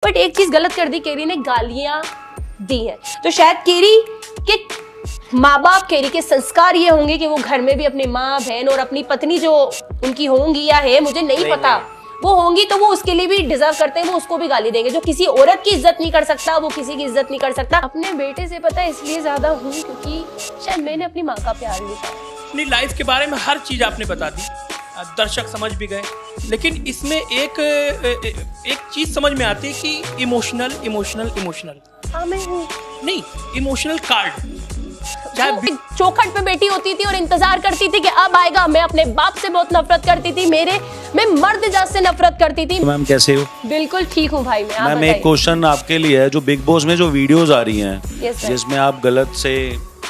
But एक चीज गलत कर दी केरी ने, गालियां दी है। तो शायद केरी के माँ बाप, केरी के संस्कार ये होंगे कि वो घर में भी अपनी माँ बहन और अपनी पत्नी जो उनकी होंगी या है मुझे नहीं पता, वो होंगी तो वो उसके लिए भी डिजर्व करते हैं, वो उसको भी गाली देंगे। जो किसी औरत की इज्जत नहीं कर सकता वो किसी की इज्जत नहीं कर सकता। अपने बेटे से पता है इसलिए ज्यादा हूँ क्योंकि शायद मैंने अपनी माँ का प्यार नहीं पाया। अपनी लाइफ के बारे में हर चीज आपने बता दी, दर्शक समझ भी गए, लेकिन इसमें एक चीज समझ में आती है कि इमोशनल हाँ मैं हूँ, नहीं, इमोशनल कार्ड चाहे चौखट पे बैठी होती थी और इंतजार करती थी कि अब आएगा। मैं अपने बाप से बहुत नफरत करती थी, मैं मर्द जात से नफरत करती थी। मैम कैसे हो? बिल्कुल ठीक हूँ भाई मैं। मैम एक क्वेश्चन आपके लिए है, जो बिग बॉस में जो वीडियोस आ रही हैं जिसमें आप गलत से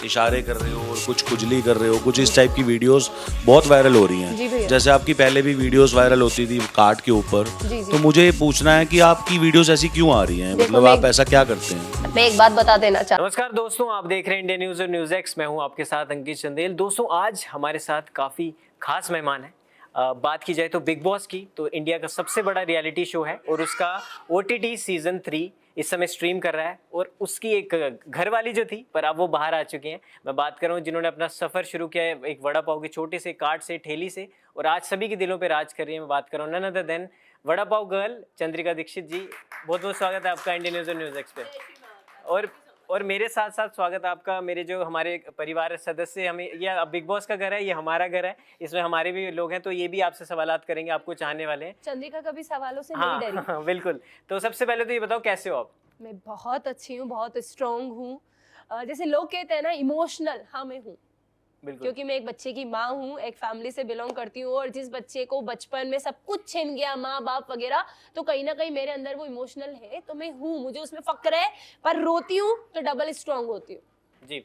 इशारे कर रहे हो और कुछ खुजली कर रहे हो, कुछ इस टाइप की वीडियोस बहुत वायरल हो रही हैं। जैसे आपकी पहले भी वीडियोस वायरल होती थी कार्ड के ऊपर, तो मुझे ये पूछना है कि आपकी वीडियोस ऐसी क्यों आ रही हैं, मतलब आप ऐसा क्या करते हैं? मैं एक बात बता देना चाहता हूँ। नमस्कार दोस्तों, आप देख रहे हैं इंडिया न्यूज और न्यूज एक्स। मैं हूँ आपके साथ अंकित चंदेल। दोस्तों आज हमारे साथ काफी खास मेहमान है। बात की जाए तो बिग बॉस की, तो इंडिया का सबसे बड़ा रियलिटी शो है और उसका OTT सीजन 3 इस समय स्ट्रीम कर रहा है। और उसकी एक घरवाली जो थी, पर अब वो बाहर आ चुकी हैं। मैं बात कर रहा हूँ जिन्होंने अपना सफर शुरू किया है एक वड़ा पाव के छोटे से कार्ट से, ठेली से, और आज सभी के दिलों पे राज कर रही है। मैं बात कर रहा हूँ none other than vada pav girl Chandrika Dixit जी। बहुत बहुत स्वागत है आपका इंडिया न्यूज और न्यूज एक्स पे। और मेरे साथ साथ स्वागत है आपका, मेरे जो हमारे परिवार सदस्य, हमें यह बिग बॉस का घर है, ये हमारा घर है, इसमें हमारे भी लोग हैं, तो ये भी आपसे सवालात करेंगे, आपको चाहने वाले हैं। चंद्रिका कभी सवालों से नहीं डरी। हाँ, बिल्कुल। तो सबसे पहले तो ये बताओ कैसे हो आप? मैं बहुत अच्छी हूँ, बहुत स्ट्रॉन्ग हूँ। जैसे लोग कहते हैं ना इमोशनल, हाँ मैं हूँ, क्योंकि मैं एक बच्चे की माँ हूँ, एक फैमिली से बिलोंग करती हूँ। और जिस बच्चे को बचपन में सब कुछ छिन गया, माँ बाप वगैरह, तो कहीं ना कहीं मेरे अंदर वो इमोशनल है, तो मैं हूँ, मुझे उसमें फक्र है। पर रोती हूँ तो डबल स्ट्रॉन्ग होती हूँ जी।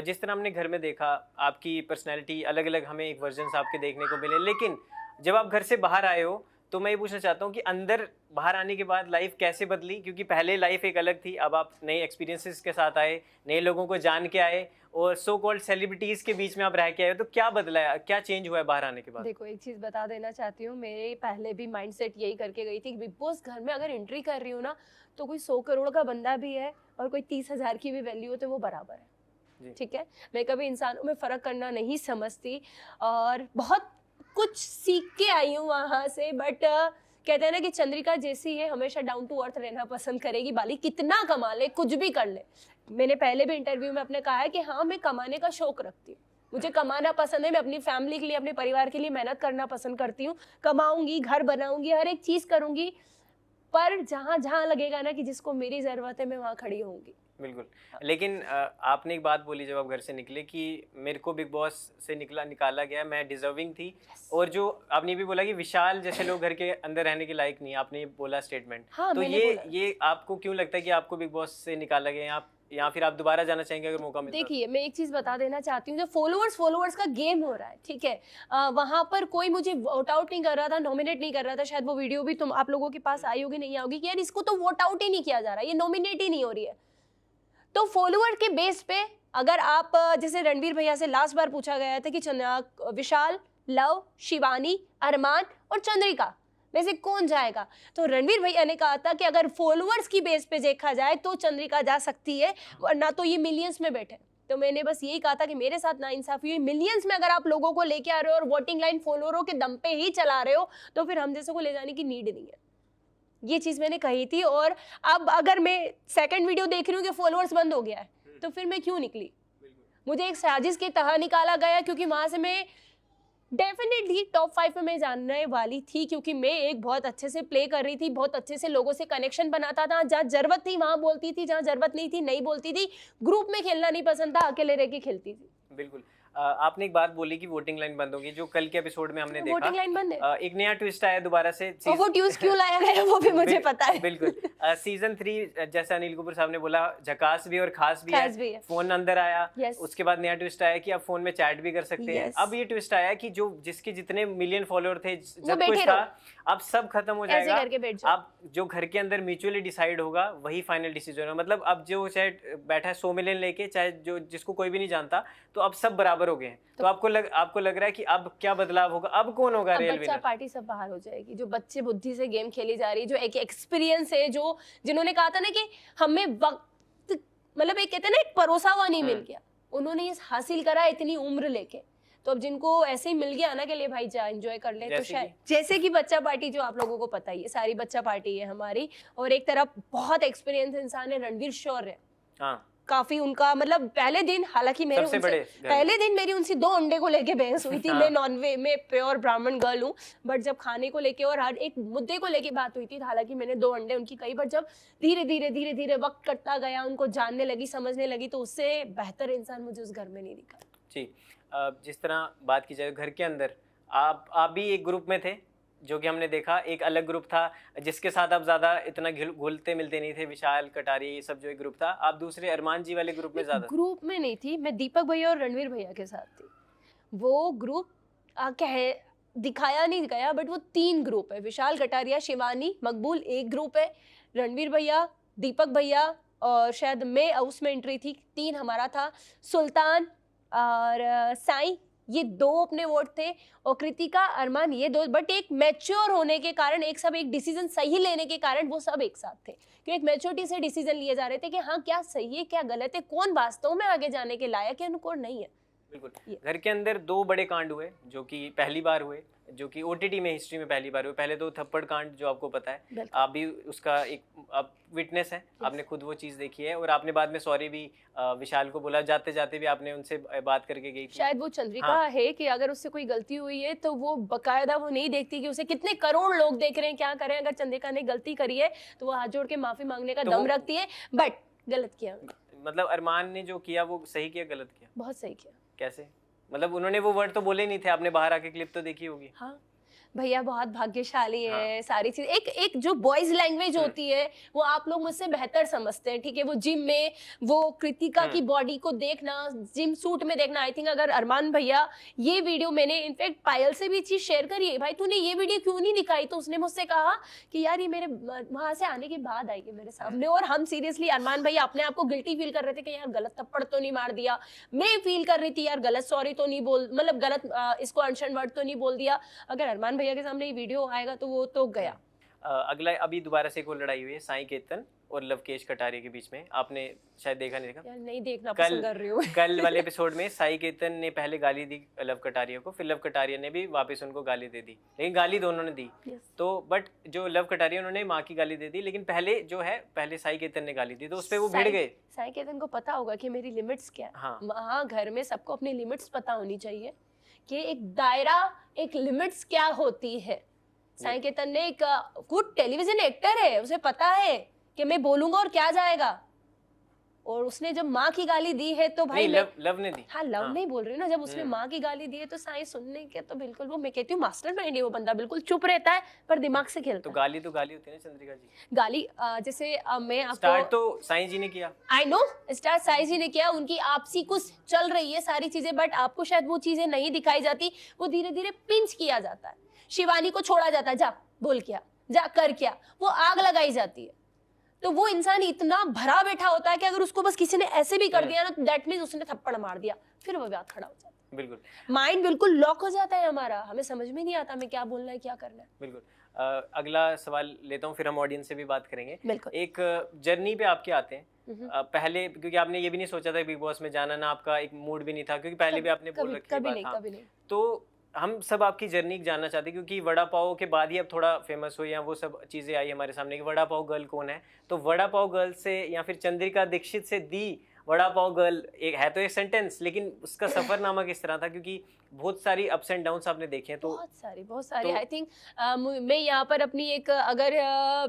जिस तरह हमने घर में देखा, आपकी पर्सनैलिटी अलग अलग हमें एक वर्जन आपके देखने को मिले, लेकिन जब आप घर से बाहर आए हो तो मैं ये पूछना चाहता हूँ कि अंदर बाहर आने के बाद लाइफ कैसे बदली? क्योंकि पहले लाइफ एक अलग थी, अब आप नए एक्सपीरियंसेस के साथ आए, नए लोगों को जान के आए और सो कॉल्ड सेलिब्रिटीज के बीच में आप रह के आए हो, तो क्या बदला है, क्या चेंज हुआ है बाहर आने के बाद? देखो एक चीज बता देना चाहती हूँ, मेरे पहले भी माइंडसेट यही करके गई थी कि बिग बॉस घर में अगर एंट्री कर रही हूँ ना, तो कोई 100 करोड़ का बंदा भी है और कोई 30,000 की भी वैल्यू हो तो वो बराबर है। ठीक है, मैं कभी इंसानों में फर्क करना नहीं समझती और बहुत कुछ सीख के आई हूँ वहां से। बट कहते हैं ना कि चंद्रिका जैसी है, हमेशा डाउन टू अर्थ रहना पसंद करेगी। बाली कितना कमा ले, कुछ भी कर ले। मैंने पहले भी इंटरव्यू में अपने कहा है कि हाँ मैं कमाने का शौक रखती हूँ, मुझे कमाना पसंद है, मैं अपनी फैमिली के लिए, अपने परिवार के लिए मेहनत करना पसंद करती हूँ। कमाऊंगी, घर बनाऊंगी, हर एक चीज करूंगी, पर जहाँ जहाँ लगेगा ना कि जिसको मेरी जरूरत है मैं वहाँ खड़ी होंगी। बिल्कुल। लेकिन आपने एक बात बोली जब आप घर से निकले कि मेरे को बिग बॉस से निकाला गया, मैं डिजर्विंग थी। और जो आपने ये भी बोला कि विशाल जैसे लोग घर के अंदर रहने के लायक नहीं, आपने ये बोला स्टेटमेंट। हाँ, तो ये आपको क्यों लगता है कि आपको बिग बॉस से निकाला गया, या फिर आप दोबारा जाना चाहेंगे अगर मौका मिले? देखिए मैं एक चीज बता देना चाहती हूँ, जो फॉलोअर्स का गेम हो रहा है, ठीक है, वहां पर कोई मुझे वोट आउट नहीं कर रहा था, नॉमिनेट नहीं कर रहा था। शायद वो वीडियो भी आप लोगों के पास आई होगी, नहीं आओगी, कि यार इसको तो वोट आउट ही नहीं किया जा रहा, ये नॉमिनेट ही नहीं हो रही है। तो फॉलोअर के बेस पे अगर आप, जैसे रणवीर भैया से लास्ट बार पूछा गया था कि विशाल, लव, शिवानी, अरमान और चंद्रिका में से कौन जाएगा, तो रणवीर भैया ने कहा था कि अगर फॉलोअर्स की बेस पे देखा जाए तो चंद्रिका जा सकती है, वरना तो ये मिलियंस में बैठे। तो मैंने बस यही कहा था कि मेरे साथ नाइंसाफी हुई। मिलियंस में अगर आप लोगों को लेके आ रहे हो और वोटिंग लाइन फॉलोअरों के दम पे ही चला रहे हो, तो फिर हम जैसे को ले जाने की नीड नहीं है। ये चीज मैंने कही थी। और अब अगर मैं सेकंड वीडियो देख रही हूँ कि फॉलोअर्स बंद हो गया है, तो फिर मैं क्यों निकली? मुझे एक साजिश के तहत निकाला गया, क्योंकि वहां से मैं डेफिनेटली टॉप 5 में मैं जानने वाली थी, क्योंकि मैं एक बहुत अच्छे से प्ले कर रही थी, बहुत अच्छे से लोगों से कनेक्शन बनाता था, जहाँ जरूरत थी वहां बोलती थी, जहाँ जरूरत नहीं थी नहीं बोलती थी। ग्रुप में खेलना नहीं पसंद था, अकेले रह के खेलती थी। बिल्कुल। आपने एक बात बोली कि वोटिंग लाइन बंद होगी, जो कल के एपिसोड में हमने देखा वोटिंग लाइन बंद है। एक नया ट्विस्ट आया दोबारा से। वो ट्विस्ट क्यों लाया गया वो भी मुझे पता है। बिल्कुल। सीजन 3 जैसा अनिल कपूर साहब ने बोला, झकास भी और खास भी है। फोन अंदर आया, उसके बाद नया ट्विस्ट आया कि अब फोन में चैट भी कर सकते हैं। अब ये ट्विस्ट आया कि जो जिसके जितने मिलियन फॉलोअर थे, जब कुछ था, अब सब खत्म हो जाएगा। अब जो घर के अंदर म्यूचुअली डिसाइड होगा वही फाइनल डिसीजन है। मतलब अब जो चाहे बैठा है 100 मिलियन लेके, चाहे जो जिसको कोई भी नहीं जानता, तो अब सब बराबर बराबर हो गए हैं, तो आपको लग रहा है कि अब क्या बदलाव होगा, अब कौन होगा रियल बच्चा विनर? पार्टी सब बाहर हो जाएगी, जो बच्चे बुद्धि से गेम खेली जा रही है, जो एक एक्सपीरियंस है, जो जिन्होंने कहा था ना कि हमें वक्त, मतलब एक कहते हैं ना एक परोसा हुआ नहीं मिल गया, उन्होंने ये हासिल करा इतनी उम्र लेके, तो अब जिनको ऐसे ही मिल गया ना कि ले भाई जा एंजॉय कर ले, तो शायद जैसे कि बच्चा पार्टी जो आप लोगों को पता ही है, सारी बच्चा पार्टी है हमारी, और एक तरफ बहुत एक्सपीरियंस इंसान है रणवीर शौर्य, हाँ काफी उनका मतलब पहले दिन, हालांकि मेरे सबसे उनसे पहले दिन मेरी उनसे 2 अंडे को लेके बहस हुई थी। मैं नॉनवेज में प्योर ब्राह्मण गर्ल हूँ, बट जब खाने को लेके और हर एक मुद्दे को लेके बात हुई थी, हालांकि मैंने 2 अंडे उनकी कही, बट जब धीरे धीरे वक्त कटता गया, उनको जानने लगी, समझने लगी, तो उससे बेहतर इंसान मुझे उस घर में नहीं दिखा। जी, जिस तरह बात की जाए घर के अंदर, आप भी एक ग्रुप में थे, जो कि हमने देखा, एक अलग ग्रुप था जिसके साथ आप ज्यादा इतना घुलते मिलते नहीं थे, विशाल कटारी ये सब जो एक ग्रुप था, आप दूसरे अरमान जी वाले ग्रुप में ज्यादा? ग्रुप में नहीं थी मैं, दीपक भैया और रणवीर भैया के साथ थी। वो ग्रुप दिखाया नहीं गया, बट वो 3 ग्रुप है, विशाल कटारिया, शिवानी, मकबूल एक ग्रुप है, रणवीर भैया, दीपक भैया, और शायद मैं उसमें एंट्री थी, 3 हमारा था, सुल्तान और साईं, ये 2 अपने वोट थे, और कृतिका, अरमान, ये 2, बट एक मैच्योर होने के कारण, एक सब एक डिसीजन सही लेने के कारण वो सब एक साथ थे, क्योंकि एक मैच्योरिटी से डिसीजन लिए जा रहे थे कि हाँ क्या सही है क्या गलत है, कौन वास्तव में आगे जाने के लायक है, कौन नहीं है। बिल्कुल। घर के अंदर 2 बड़े कांड हुए जो कि पहली बार हुए, जो कि ओटीटी में हिस्ट्री में पहली बार हुए। पहले तो थप्पड़ कांड जो आपको पता है, आप भी उसका एक आप विटनेस है, आपने खुद वो चीज़ देखी है, और आपने बाद में सॉरी भी विशाल को बोला, जाते जाते भी आपने उनसे बात करके गई थी। शायद वो चंद्रिका है कि अगर उससे कोई गलती हुई है तो वो बकायदा वो नहीं देखती कि उसे कितने करोड़ लोग देख रहे हैं, क्या करें, अगर चंद्रिका ने गलती करी है तो वो हाथ जोड़ के माफी मांगने का दम रखती है, बट गलत किया। मतलब अरमान ने जो किया वो सही किया गलत किया? बहुत सही किया। कैसे? मतलब उन्होंने वो वर्ड तो बोले नहीं थे, आपने बाहर आके क्लिप तो देखी होगी। हाँ भैया बहुत भाग्यशाली है। हाँ। सारी चीज एक जो बॉयज लैंग्वेज होती है वो आप लोग मुझसे बेहतर समझते हैं, ठीक है। वो जिम में वो कृतिका की बॉडी को देखना, जिम सूट में देखना, आई थिंक अगर अरमान भैया ये वीडियो, मैंने इनफैक्ट पायल से भी चीज शेयर करी है, भाई तूने ये वीडियो क्यों नहीं दिखाई, तो उसने मुझसे कहा कि यार ये मेरे वहां से आने के बाद आई है मेरे सामने, और हम सीरियसली अरमान भैया अपने आप को गिल्टी फील कर रहे थे कि यार गलत थप्पड़ तो नहीं मार दिया, मैं फील कर रही थी यार गलत सॉरी तो नहीं बोल, मतलब गलत इसको अनशन वर्ड तो नहीं बोल दिया। अगर अरमान भैया के सामने ये वीडियो आएगा तो वो तो गया। अगला अभी दोबारा से एक और लड़ाई हुई है साईं केतन और लवकेश कटारिया के बीच में, आपने शायद देखा नहीं देखा? यार नहीं देखना पसंद कर रही हूँ। कल वाले एपिसोड में साईं केतन ने पहले गाली दी लव कटारिया को, फिर लव कटारिया ने भी वापस उनको गाली दे दी, लेकिन गाली दोनों ने दी। तो बट जो लव कटारिया उन्होंने माँ की गाली दे दी, लेकिन पहले साईं केतन ने गाली दी, तो उस पर वो भिड़ गए। साईं केतन को पता होगा कि मेरी लिमिट्स क्या है। हाँ। वहाँ घर में सबको अपनी लिमिट्स पता होनी चाहिए कि एक दायरा, एक लिमिट्स क्या होती है। साईं केतन ने एक गुड टेलीविजन एक्टर है, उसे पता है कि मैं बोलूंगा और क्या जाएगा, और उसने जब माँ की गाली दी है तो भाई लव ने दी। हाँ लव नहीं बोल रही ना, जब उसने माँ की गाली दी है तो साईं सुनने के तो बिल्कुल, वो मैं कहती हूँ मास्टरमाइंड है वो बंदा, बिल्कुल चुप रहता है पर दिमाग से खेलता है। तो गाली होती है ना चंद्रिका जी। गाली जैसे मैं आपको स्टार्ट तो साईं जी ने किया, आई नो स्टार्ट साईं जी ने किया, उनकी आपसी कुछ चल रही है सारी चीजें, बट आपको शायद वो चीजें नहीं दिखाई जाती, वो धीरे धीरे पिंच किया जाता है। शिवानी को छोड़ा जाता है, जा बोल क्या, जा कर क्या, वो आग लगाई जाती है। तो वो इंसान इतना भरा बैठा होता है कि अगर उसको बस किसी ने ऐसे भी कर दिया ना, तो दैट मींस उसने थप्पड़ मार दिया, फिर वो बात खड़ा हो जाता है। बिल्कुल माइंड बिल्कुल लॉक हो जाता है हमारा, हमें समझ में नहीं आता हमें क्या बोलना है क्या करना है। बिल्कुल। अगला सवाल लेता हूँ, फिर हम ऑडियंस से भी बात करेंगे। बिल्कुल। एक जर्नी पे आपके आते हैं, पहले क्योंकि आपने ये भी नहीं सोचा था बिग बॉस में जाना, ना आपका एक मूड भी नहीं था, क्योंकि पहले भी आपने बोल रखी कभी नहीं। तो हम सब आपकी जर्नी जानना चाहते हैं, क्योंकि वड़ा पाव के बाद ही अब थोड़ा फेमस हुई, या वो सब चीज़ें आई हमारे सामने कि वड़ा पाव गर्ल कौन है। तो वड़ा पाव गर्ल से या फिर चंद्रिका दीक्षित से दी वड़ा पाव गर्ल एक है तो एक सेंटेंस, लेकिन उसका सफरनामा किस तरह था, क्योंकि बहुत सारी अप्स एंड डाउन्स आपने देखे हैं। तो बहुत सारी आई थिंक मैं यहाँ पर अपनी एक अगर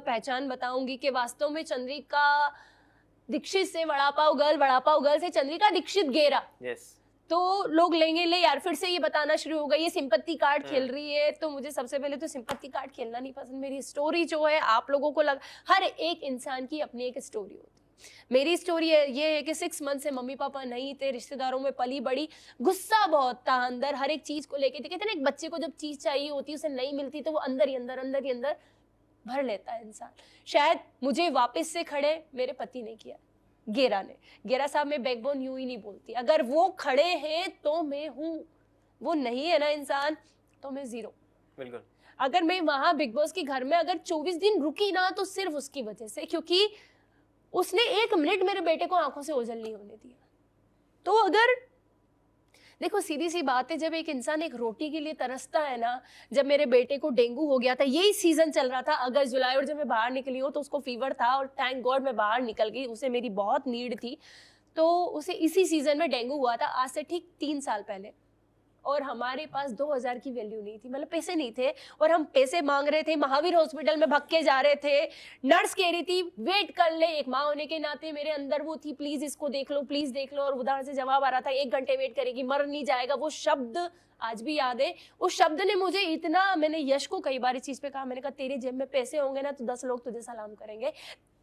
पहचान बताऊंगी कि वास्तव में चंद्रिका दीक्षित से वड़ा पाव गर्ल से चंद्रिका दीक्षित गेरा, यस, तो लोग लेंगे ले यार फिर से ये बताना शुरू हो गई ये सिंपत्ति कार्ड खेल रही है। तो मुझे सबसे पहले तो सिंपत्ति कार्ड खेलना नहीं पसंद। मेरी स्टोरी जो है आप लोगों को हर एक इंसान की अपनी एक स्टोरी होती है। मेरी स्टोरी ये है कि 6 मंथ से मम्मी पापा नहीं थे, रिश्तेदारों में पली बड़ी, गुस्सा बहुत था अंदर हर एक चीज को लेके। कहते हैं ना एक बच्चे को जब चीज चाहिए होती है उसे नहीं मिलती तो वो अंदर ही अंदर भर लेता है इंसान। शायद मुझे वापस से खड़े मेरे पति ने किया, गेरा साहब, मैं बैकबोन यूं ही नहीं बोलती। अगर वो खड़े हैं तो मैं हूँ, वो नहीं है ना इंसान तो मैं जीरो। बिल्कुल। अगर मैं वहां बिग बॉस के घर में अगर 24 दिन रुकी ना तो सिर्फ उसकी वजह से, क्योंकि उसने 1 मिनट मेरे बेटे को आंखों से ओझल नहीं होने दिया। तो अगर देखो सीधी सी बात है, जब एक इंसान एक रोटी के लिए तरसता है ना, जब मेरे बेटे को डेंगू हो गया था, यही सीजन चल रहा था अगस्त जुलाई, और जब मैं बाहर निकली हूँ तो उसको फीवर था और थैंक गॉड मैं बाहर निकल गई, उसे मेरी बहुत नीड थी। तो उसे इसी सीजन में डेंगू हुआ था, आज से ठीक 3 साल पहले, और हमारे पास 2000 की वैल्यू नहीं थी, मतलब पैसे नहीं थे, और हम पैसे मांग रहे थे, महावीर हॉस्पिटल में भग के जा रहे थे। नर्स कह रही थी वेट कर ले, एक माँ होने के नाते मेरे अंदर वो थी, प्लीज इसको देख लो, प्लीज देख लो, और उधर से जवाब आ रहा था 1 घंटे वेट करेगी, मर नहीं जाएगा। वो शब्द आज भी याद है। उस शब्द ने मुझे इतना, मैंने यश को कई बार इस चीज पे कहा, मैंने कहा तेरी जेब में पैसे होंगे ना तो 10 लोग तुझे सलाम करेंगे,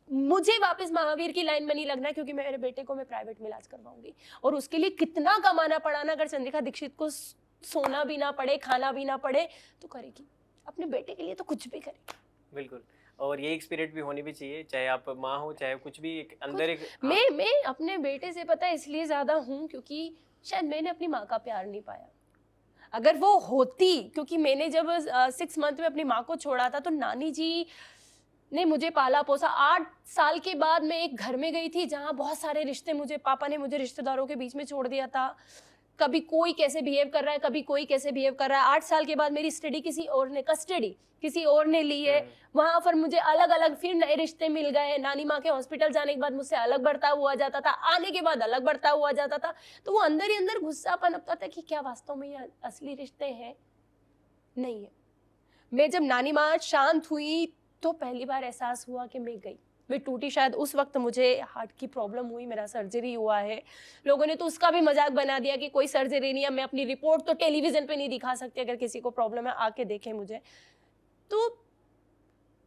मुझे वापस महावीर की लाइन में नहीं लगना, क्योंकि मेरे बेटे को मैं प्राइवेट में इलाज करवाऊंगी। और उसके लिए कितना कमाना पड़ा ना, अगर चंद्रिका दीक्षित को सोना भी ना पड़े, खाना भी ना पड़े, तो करेगी। अपने बेटे के लिए तो कुछ भी करेगी। बिल्कुल। और ये एक स्पिरिट भी होनी भी चाहिए, चाहे आप माँ हो चाहे कुछ भी, एक अंदर एक मैं अपने बेटे से पता है इसलिए ज्यादा हूँ क्योंकि शायद मैंने अपनी माँ का प्यार नहीं पाया। अगर वो होती, क्योंकि मैंने जब 6 मंथ में अपनी माँ को छोड़ा था तो नानी जी ने मुझे पाला पोसा। 8 साल के बाद मैं एक घर में गई थी जहाँ बहुत सारे रिश्ते, मुझे पापा ने मुझे रिश्तेदारों के बीच में छोड़ दिया था। कभी कोई कैसे बिहेव कर रहा है, कभी कोई कैसे बिहेव कर रहा है। 8 साल के बाद मेरी स्टडी किसी और ने, कस्टडी किसी और ने ली है। वहां पर मुझे अलग अलग फिर नए रिश्ते मिल गए। नानी माँ के हॉस्पिटल जाने के बाद मुझसे अलग बर्ताव हुआ जाता था, आने के बाद अलग बर्ताव हुआ जाता था। तो वो अंदर ही अंदर गुस्सा पनपता था कि क्या वास्तव में ये असली रिश्ते हैं, नहीं है। मैं जब नानी माँ शांत हुई तो पहली बार एहसास हुआ कि मैं गई, मैं टूटी। शायद उस वक्त मुझे हार्ट की प्रॉब्लम हुई, मेरा सर्जरी हुआ है। लोगों ने तो उसका भी मजाक बना दिया कि कोई सर्जरी नहीं है, मैं अपनी रिपोर्ट तो टेलीविजन पे नहीं दिखा सकती, अगर किसी को प्रॉब्लम है आके देखे मुझे। तो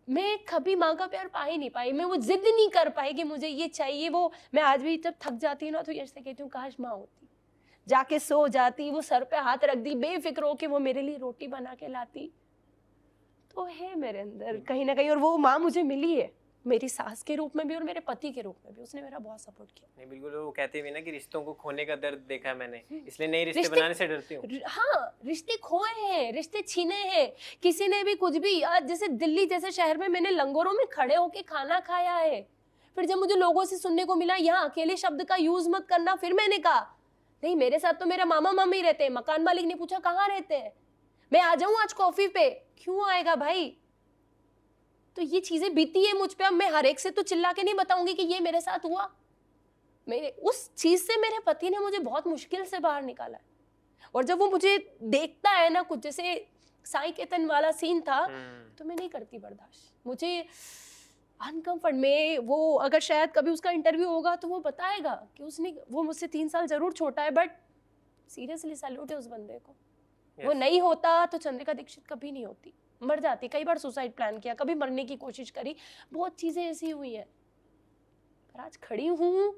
मैं कभी माँ का प्यार पा ही नहीं पाई, मैं वो जिद नहीं कर पाई कि मुझे ये चाहिए वो। मैं आज भी जब थक जाती हूँ ना तो यश से कहती हूँ काश माँ होती, जाके सो जाती, वो सर पे हाथ रख दी, बेफिक्र हो के वो मेरे लिए रोटी बना के लाती। तो है मेरे अंदर कहीं ना कहीं, और वो माँ मुझे मिली है मेरी सास के रूप में भी और मेरे पति के रूप में भी। उसने मेरा बहुत सपोर्ट किया। नहीं बिल्कुल, वो कहते भी ना कि रिश्तों को खोने का दर्द देखा है मैंने, इसलिए नए रिश्ते बनाने से डरती हूँ। हाँ, रिश्ते खोए हैं, रिश्ते छीने हैं, किसी ने भी कुछ भी। जैसे दिल्ली जैसे शहर में मैंने लंगोरों में खड़े होके खाना खाया है। फिर जब मुझे लोगों से सुनने को मिला यहाँ अकेले शब्द का यूज मत करना, फिर मैंने कहा नहीं, मेरे साथ तो मेरा मामा मामी रहते हैं। मकान मालिक ने पूछा कहाँ रहते हैं, मैं आ जाऊं आज कॉफी पे, क्यों आएगा भाई। तो ये चीजें बीती है मुझ पे। अब मैं हर एक से तो चिल्ला के नहीं बताऊंगी कि ये मेरे साथ हुआ। मेरे उस चीज से मेरे पति ने मुझे बहुत मुश्किल से बाहर निकाला है। और जब वो मुझे देखता है ना, कुछ जैसे साई केतन वाला सीन था, तो मैं नहीं करती बर्दाश्त, मुझे अनकंफर्ट में। वो अगर शायद कभी उसका इंटरव्यू होगा तो वो बताएगा कि उसने, वो मुझसे 3 साल जरूर छोटा है, बट सीरियसली सैल्यूट है उस बंदे को। वो नहीं होता तो चंद्रिका दीक्षित कभी नहीं होती, मर जाती। कई बार सुसाइड प्लान किया, कभी मरने की कोशिश करी, बहुत चीजें ऐसी हुई हैं, पर आज खड़ी हूं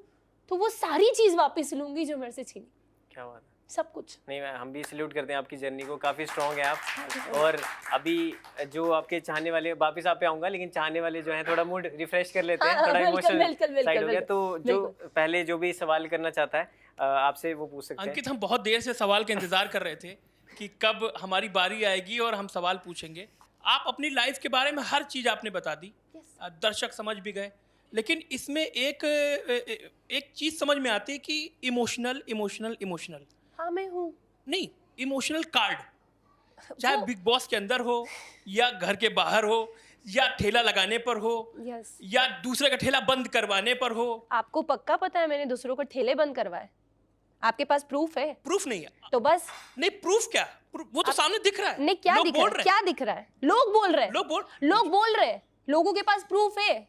तो वो सारी चीज वापस लूंगी जो मेरे से छीनी। क्या बात है, सब कुछ। नहीं हम भी सैल्यूट करते हैं आपकी जर्नी को, काफी स्ट्रॉन्ग है आप। और अभी जो आपके चाहने वाले, वापस आप पे आऊंगा, लेकिन चाहने वाले जो है थोड़ा मूड रिफ्रेश कर लेते हैं, थोड़ा इमोशनल साइड हो गया। तो जो पहले जो भी सवाल करना चाहता है आपसे वो पूछ सकते हैं। अंकित, हम बहुत देर से सवाल का इंतजार कर रहे थे कि कब हमारी बारी आएगी और हम सवाल पूछेंगे। आप अपनी लाइफ के बारे में हर चीज आपने बता दी, दर्शक समझ भी गए, लेकिन इसमें एक चीज समझ में आती है कि इमोशनल इमोशनल इमोशनल। हाँ मैं हूँ। नहीं, इमोशनल कार्ड, चाहे बिग बॉस के अंदर हो या घर के बाहर हो या ठेला लगाने पर हो या दूसरे का ठेला बंद करवाने पर हो। आपको पक्का पता है मैंने दूसरों को ठेले बंद करवाए? आपके पास प्रूफ है? प्रूफ नहीं है तो बस। नहीं, प्रूफ क्या, वो तो सामने दिख रहा है। नहीं, क्या दिख रहा है? क्या दिख रहा है? लोग बोल रहे हैं, लोग बोल रहे हैं, लोगों के पास प्रूफ है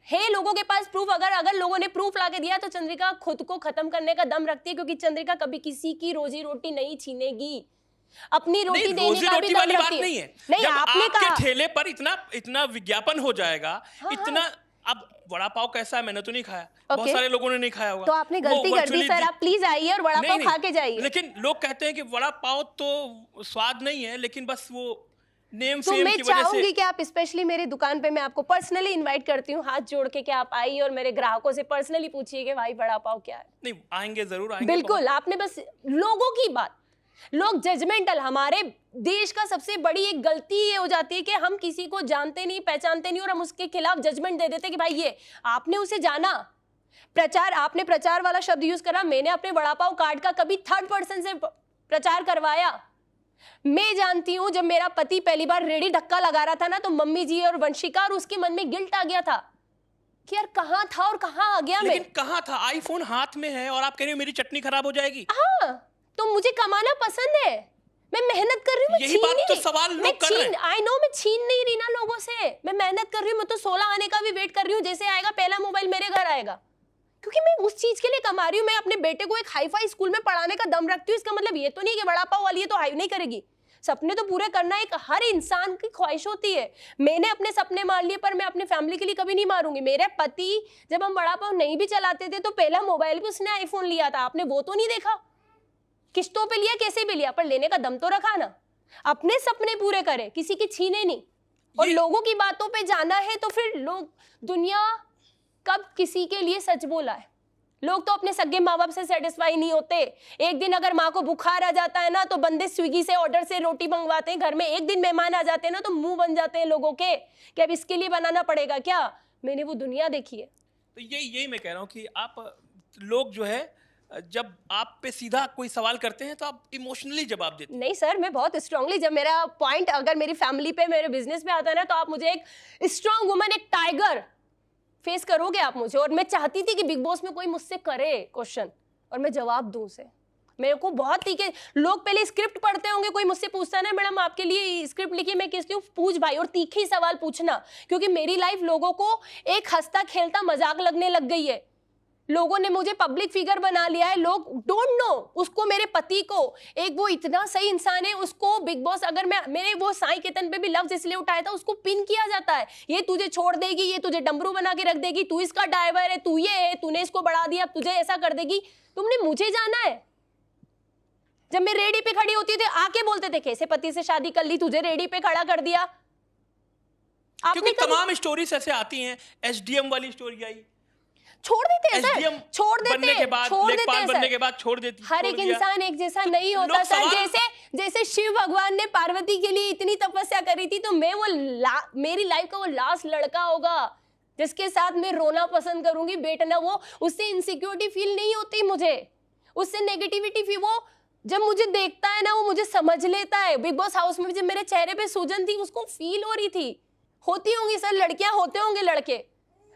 लोगों के पास प्रूफ। अगर लोगों ने प्रूफ लाके दिया तो चंद्रिका खुद को खत्म करने का दम रखती है, क्योंकि चंद्रिका कभी किसी की रोजी रोटी नहीं छीनेगी, अपनी रोटी देने का भी दम रखती है। नहीं है, नहीं, आपने कहा ठेले पर इतना विज्ञापन हो जाएगा। इतना अब वड़ा पाव कैसा है मैंने तो नहीं खाया, बहुत सारे लोगों ने नहीं खाया होगा, तो आपने गलती कर दी सर। आप प्लीज आइए और वड़ा पाव खा के जाइए। लेकिन लोग कहते हैं कि वड़ा पाव तो स्वाद नहीं है, लेकिन बस वो नेम तो फेम मैं की वजह चाहूंगी से। कि आप स्पेशली मेरी दुकान पे मैं आपको पर्सनली इनवाइट करती हूँ, हाथ जोड़ के कि आप आइए और मेरे ग्राहकों से पर्सनली पूछिए कि भाई वड़ा पाव क्या है। नहीं, आएंगे जरूर आएंगे। बिल्कुल, आपने बस लोगों की बात, लोग जजमेंटल, हमारे देश का सबसे बड़ी एक गलती ये हो जाती है कि हम किसी को जानते नहीं पहचानते नहीं और हम उसके खिलाफ जजमेंट दे देते कि भाई ये आपने उसे जाना, प्रचार, आपने प्रचार वाला शब्द यूज करा, मैंने अपने वड़ा पाव कार्ड का कभी थर्ड पर्सन से प्रचार करवाया? मैं जानती हूं जब मेरा पति पहली बार रेडी धक्का लगा रहा था ना, तो मम्मी जी और वंशिका और उसके मन में गिल्ट आ गया था कि यार कहां था और कहां आ गया मैं। लेकिन कहाँ था, आईफोन हाथ में है और आप कह रहे हो मेरी चटनी खराब हो जाएगी। हाँ, तो मुझे कमाना पसंद है, मैं मेहनत कर रही हूँ, यही बात तो सवाल लोग कर रहे हैं। आई नो, मैं छीन नहीं रही ना लोगों से, मैं मेहनत कर रही हूँ। मैं तो 16 आने का भी वेट कर रही हूँ, जैसे आएगा पहला मोबाइल मेरे घर आएगा, क्योंकि मैं उस चीज के लिए कमा रही हूँ। मैं अपने बेटे को एक हाईफाई स्कूल में पढ़ाने का दम रखती हूँ, इसका मतलब ये तो नहीं कि वड़ा पाव वाली है तो हाई नहीं करेगी। सपने तो पूरे करना एक हर इंसान की ख्वाहिश होती है। मैंने अपने सपने मार लिए, पर मैं अपने फैमिली के लिए कभी नहीं मारूंगी। मेरे पति जब हम वड़ा पाव नहीं भी चलाते थे तो पहला मोबाइल भी उसने आईफोन लिया था, आपने वो तो नहीं देखा? किस्तों पे लिया, कैसे भी लिया, पर लेने का दम तो रखा ना। अपने सपने पूरे करे, किसी की छीने नहीं। और लोगों की बातों पे जाना है तो फिर लोग, दुनिया कब किसी के लिए सच बोला है? लोग तो अपने सगे माँ बाप से सेटिस्फाई नहीं होते। एक दिन अगर माँ को बुखार आ जाता है ना तो बंदे स्विगी से ऑर्डर से रोटी मंगवाते हैं घर में। एक दिन मेहमान आ जाते हैं ना तो मुंह बन जाते हैं लोगों के कि अब इसके लिए बनाना पड़ेगा क्या। मैंने वो दुनिया देखी है। तो यही मैं कह रहा हूँ कि आप लोग जो है जब आप पे सीधा कोई सवाल करते हैं तो आप इमोशनली जवाब देते हैं। नहीं सर, मैं बहुत स्ट्रांगली, जब मेरा पॉइंट अगर मेरी फैमिली पे मेरे बिजनेस पे आता है ना तो आप मुझे एक स्ट्रांग वुमन, एक टाइगर फेस करोगे आप मुझे। और मैं चाहती थी कि बिग बॉस में कोई मुझसे करे क्वेश्चन और मैं जवाब दूं उसे। मेरे को बहुत तीखे लोग पहले स्क्रिप्ट पढ़ते होंगे, कोई मुझसे पूछता है ना मैडम आपके लिए स्क्रिप्ट लिखी, मैं कहती हूँ पूछ भाई, और तीखे ही सवाल पूछना, क्योंकि मेरी लाइफ लोगों को एक हंसता खेलता मजाक लगने लग गई है। लोगों ने मुझे पब्लिक फिगर बना लिया है, लोग डोंट नो उसको, मेरे पति को, एक वो इतना सही इंसान है, उसको बिग बॉस, अगर मैंने वो साई केतन पे भी लफ्ज इसलिए उठाया था, उसको पिन किया जाता है, ये तुझे छोड़ देगी, ये तुझे डमरू बना के रख देगी, तू इसका ड्राइवर है, तू ये है, तूने इसको बढ़ा दिया, तुझे ऐसा कर देगी। तुमने मुझे जाना है? जब मैं रेडी पे खड़ी होती थी आके बोलते थे कैसे पति से शादी कर ली, तुझे रेडी पे खड़ा कर दिया। क्योंकि तमाम स्टोरीज ऐसे आती हैं। एसडीएम वाली स्टोरी आई, छोड़ देते हैं सर, छोड़ देते बनने के बाद, लेखपाल बनने के बाद छोड़ देती। हर एक इंसान एक जैसा नहीं होता सर। जैसे शिव भगवान ने पार्वती के लिए इतनी तपस्या करी थी, तो मैं वो मेरी लाइफ का वो लास्ट लड़का होगा जिसके साथ मैं रोना पसंद करूंगी, बैठना, वो उससे इनसिक्योरिटी फील नहीं होती मुझे, उससे नेगेटिविटी फील, वो जब मुझे देखता है ना वो मुझे समझ लेता है। बिग बॉस हाउस में जब मेरे चेहरे पे सूजन थी उसको फील हो रही थी। होती होंगी सर लड़कियां, होते होंगे लड़के,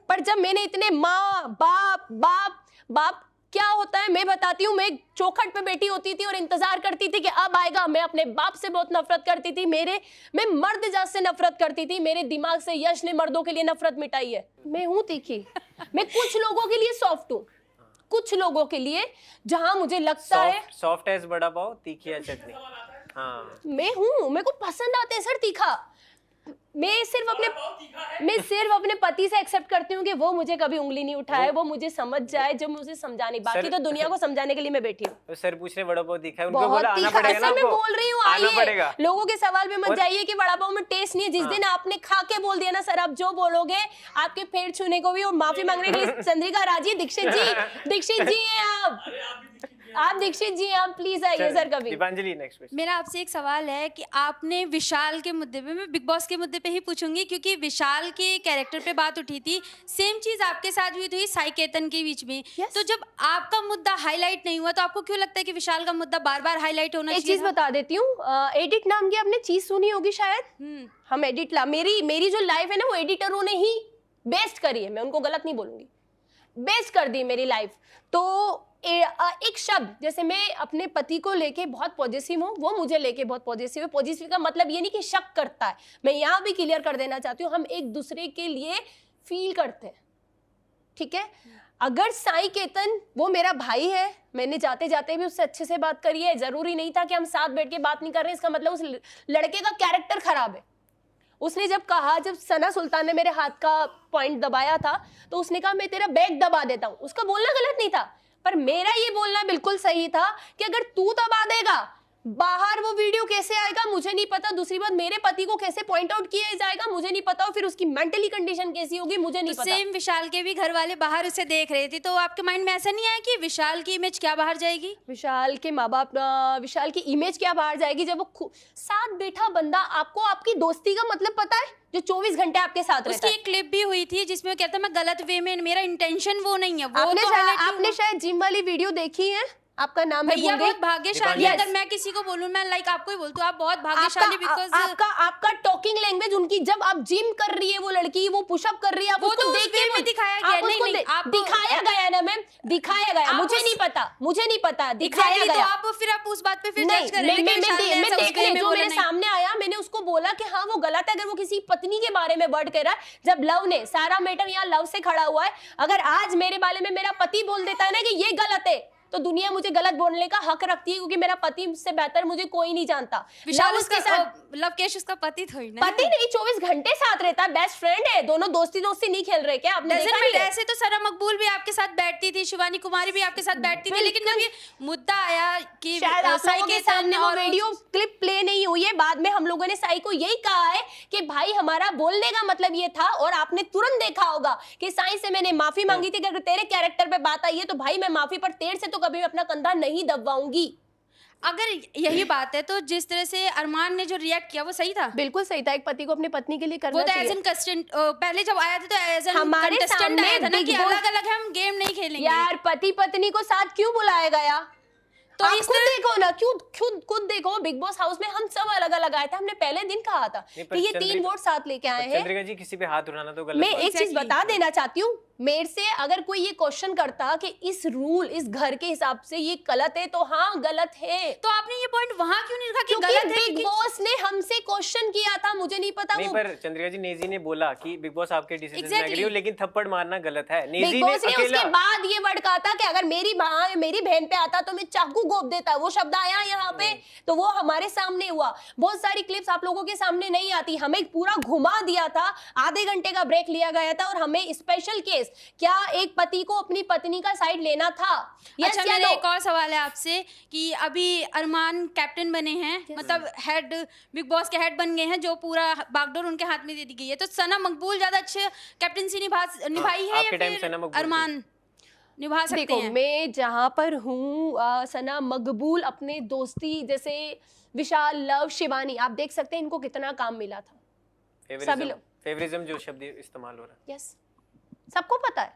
पर जब मैंने इतने माँ बाप बाप बाप क्या होता है मैं बताती हूँ। मैं चौखट पे बैठी होती थी और इंतजार करती थी कि अब आएगा। मैं अपने बाप से बहुत नफरत करती थी, मैं मर्द जात से नफरत करती थी। मेरे दिमाग से यश ने मर्दों के लिए नफरत मिटाई है। मैं हूँ तीखी, मैं कुछ लोगों के लिए सॉफ्ट हूँ, कुछ लोगों के लिए जहां मुझे लगता है सॉफ्ट एज बड़ा पाव, तीखी है चटनी। हाँ, मैं हूँ, मेरे को पसंद आते हैं सर तीखा। मैं सिर्फ अपने पति से एक्सेप्ट करती हूँ कि वो मुझे कभी उंगली नहीं उठाए, वो मुझे समझ जाए, जो मुझे समझाने, बाकी तो दुनिया को समझाने के लिए मैं बैठी हूँ। तो सर पूछ रहे बड़ा पाव तीखा है, उनको बहुत बोला आना पड़ेगा ना, मैं बोल रही हूँ आइए, लोगों के सवाल पे मत जाइए कि वड़ा पाव में टेस्ट नहीं है। जिस दिन आपने खा के बोल दिया ना सर आप जो बोलोगे आपके पेट छूने को भी और माफी मांगने के लिए चंद्रिका राजी, दीक्षित जी हैं आप दीक्षित जी आप प्लीज आइए सर कभी। Deepanjali next question. मेरा आपसे एक सवाल है कि आपने विशाल के मुद्दे पे, मैं बिग बॉस के मुद्दे पे ही पूछूंगी क्योंकि विशाल के कैरेक्टर पे बात उठी थी, सेम चीज आपके साथ हुई थी साई केतन के बीच में। तो जब आपका मुद्दा हाईलाइट नहीं हुआ तो आपको क्यों लगता है कि विशाल का मुद्दा बार बार हाईलाइट होना चाहिए? एक चीज बता देती हूँ, एडिट नाम की आपने चीज सुनी होगी शायद। हम एडिट मेरी जो लाइफ है ना वो एडिटरों ने ही बेस्ट करी है, मैं उनको गलत नहीं बोलूंगी, बेस्ट कर दी मेरी लाइफ। तो एक शब्द, जैसे मैं अपने पति को लेके बहुत पॉजिटिव हूँ, वो मुझे लेके बहुत पॉजिटिव है। पॉजिटिव का मतलब ये नहीं कि शक करता है, मैं यहाँ भी क्लियर कर देना चाहती हूँ, हम एक दूसरे के लिए फील करते हैं, ठीक है। अगर साई केतन वो मेरा भाई है, मैंने जाते जाते भी उससे अच्छे से बात करी है, जरूरी नहीं था कि हम साथ बैठ के बात नहीं कर रहे, इसका मतलब उस लड़के का कैरेक्टर खराब है। उसने जब कहा, जब सना सुल्तान ने मेरे हाथ का पॉइंट दबाया था तो उसने कहा मैं तेरा बैग दबा देता हूँ। उसका बोलना गलत नहीं था, पर मेरा ये बोलना बिल्कुल सही था कि अगर तू दबा देगा बाहर वो वीडियो कैसे आएगा मुझे नहीं पता, दूसरी बात मेरे पति को कैसे पॉइंट आउट किया जाएगा मुझे नहीं पता, और फिर उसकी मेंटली कंडीशन कैसी होगी मुझे नहीं पता। सेम विशाल के भी घर वाले बाहर उसे देख रहे थे, तो आपके माइंड में ऐसा नहीं आया कि विशाल की इमेज क्या बाहर जाएगी? विशाल के माँ बाप, विशाल की इमेज क्या बाहर जाएगी जब वो साथ बैठा बंदा, आपको आपकी दोस्ती का मतलब पता है, जो 24 घंटे आपके साथ रहता उसकी है। एक क्लिप भी हुई थी जिसमें वो कहता मैं गलत वे में, मेरा इंटेंशन वो नहीं है, वो तो आपने शायद जिम वाली वीडियो देखी है, आपका नाम है भैया भूल गई। बहुत भाग्यशाली। Yes. अगर मैं किसी को बोलूं, मैं लाइक आपको ही बोलती हूँ, आप बहुत भाग्यशाली, बिकॉज आपका टॉकिंग लैंग्वेज उनकी, जब आप जिम कर रही है वो लड़की, वो पुशअप कर रही है, आप वो उसको तो उस देख के वे में दिखाया गया। नहीं, आप दिखाया गया ना मैम, दिखाया गया, मुझे नहीं पता दिखाया तो गया। आप फिर आप उस बात पे फिर नहीं, जज करेंगे कि विशाल ने ऐसा उस वे में जो बोला मेरे नहीं। सामने आया, मैंने उसको बोला कि हाँ वो गलत है। अगर वो किसी पत्नी के बारे में वर्ड कह रहा है, जब लव ने, सारा मैटर यहाँ लव से खड़ा हुआ है, अगर आज मेरे बारे में मेरा पति बोल देता है ना कि ये गलत है, तो दुनिया मुझे गलत बोलने का हक रखती है, क्योंकि मेरा पति से बेहतर मुझे कोई नहीं जानता। विशाल लव उसके साथ, लवकेश उसका पति थोड़ी ना, पति नहीं, 24 घंटे साथ रहता है, बेस्ट फ्रेंड है, दोनों दोस्ती नहीं खेल रहे क्या आपने देखा नहीं है? ऐसे तो सना मकबूल भी आपके साथ बैठती थी, शिवानी कुमारी भी आपके साथ बैठती थी, लेकिन जब ये मुद्दा आया कि शायद आप लोगों के सामने वो वीडियो क्लिप प्ले नहीं हुई है, बाद में हम लोगों ने साई को यही कहा है कि भाई हमारा बोलने का मतलब ये था, और आपने तुरंत देखा होगा कि साई से मैंने माफी मांगी थी कि अगर तेरे कैरेक्टर पे बात आई है तो भाई मैं माफी, पर तेरे से तो कभी अपना कंधा नहीं दबाऊंगी। अगर यही बात है तो जिस तरह से अरमान ने जो रिएक्ट किया वो सही था, बिल्कुल सही था, एक पति को अपनी पत्नी के लिए करना वो तो चाहिए। एज एन कंटेस्टेंट, पहले जब आया था तो एज एन हमारे कंटेस्टेंट आया था ना Big कि Boss- अलग अलग हम गेम नहीं खेलेंगे यार पति पत्नी को साथ क्यों बुलाया गया? तो आप इस खुद देखो ना, खुद देखो, बिग बॉस हाउस में हम सब अलग अलग आए थे। हमने पहले दिन कहा था नहीं, कि पर ये 3 वोट साथ लेके आए हैं। चंद्रिका जी, किसी पे हाथ उठाना तो गलत मैं बात एक चीज Exactly. बता देना चाहती हूँ, मेरे से अगर कोई ये क्वेश्चन करता कि इस रूल, इस घर के हिसाब से ये गलत है, तो हाँ गलत है। तो आपने ये पॉइंट वहां क्यों नहीं रखा कि क्योंकि गलत है? बिग बॉस ने हमसे क्वेश्चन किया था, मुझे नहीं पता। नहीं, वो पर चंद्रिका जी, नेजी ने बोला कि बिग बॉस आपके डिसीजन में Exactly. एग्री हो, लेकिन थप्पड़ मारना गलत है। नेजी बिग ने बॉस ने अकेला, उसके बाद ये वर्ड कहा था कि अगर मेरी बहन पे आता तो मैं चाकू घोप देता। वो शब्द आया यहाँ पे, तो वो हमारे सामने हुआ। बहुत सारी क्लिप्स आप लोगों के सामने नहीं आती, हमें पूरा घुमा दिया था, आधे घंटे का ब्रेक लिया गया था, और हमें स्पेशल केस, क्या एक पति को अपनी पत्नी का साइड लेना था? अच्छा, मेरा एक और सवाल है आपसे कि अभी अरमान कैप्टन बने हैं, मतलब हेड, बिग बॉस के हेड बन गए हैं, जो पूरा बागडोर उनके हाथ में दे दी गई है, तो सना मकबूल ज्यादा अच्छे कैप्टनसी निभाई है आपके या टाइम सना फिर मकबूल अरमान निभा सकते देखो, हैं? मैं जहां पर हूँ, सना मकबूल अपने दोस्ती, जैसे विशाल, लव, शिवानी, आप देख सकते हैं इनको कितना काम मिला था। सभी लोग, फेवरिज्म जो शब्द इस्तेमाल हो रहा है, यस, सबको पता है।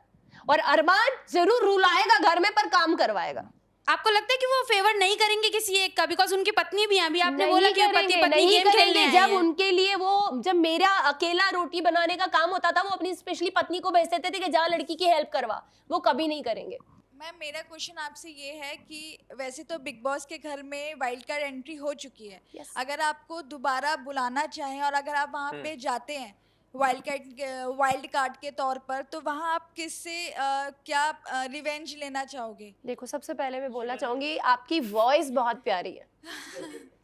और अरमान जरूर रूल आएगा घर में, पर काम करवाएगा। आपको लगता है कि वो फेवर नहीं करेंगे किसी एक का, बिकॉज उनकी पत्नी भी है, अभी आपने नहीं बोला कि पति करेंगे, पत्नी नहीं गेम खेलने करेंगे। आए जब हैं। उनके लिए जब मेरा अकेला रोटी बनाने का काम होता था, वो अपनी स्पेशली पत्नी को भेज देते थे कि जा लड़की की हेल्प करवा। वो कभी नहीं करेंगे। मैम, मेरा क्वेश्चन आपसे ये है कि वैसे तो बिग बॉस के घर में वाइल्ड कार्ड एंट्री हो चुकी है। Yes. अगर आपको दोबारा बुलाना चाहें और अगर आप वहाँ पे जाते हैं वाइल्ड कार्ड के तौर पर, तो वहाँ आप किससे क्या रिवेंज लेना चाहोगे? देखो, सबसे पहले मैं बोलना चाहूंगी, आपकी वॉइस बहुत प्यारी है।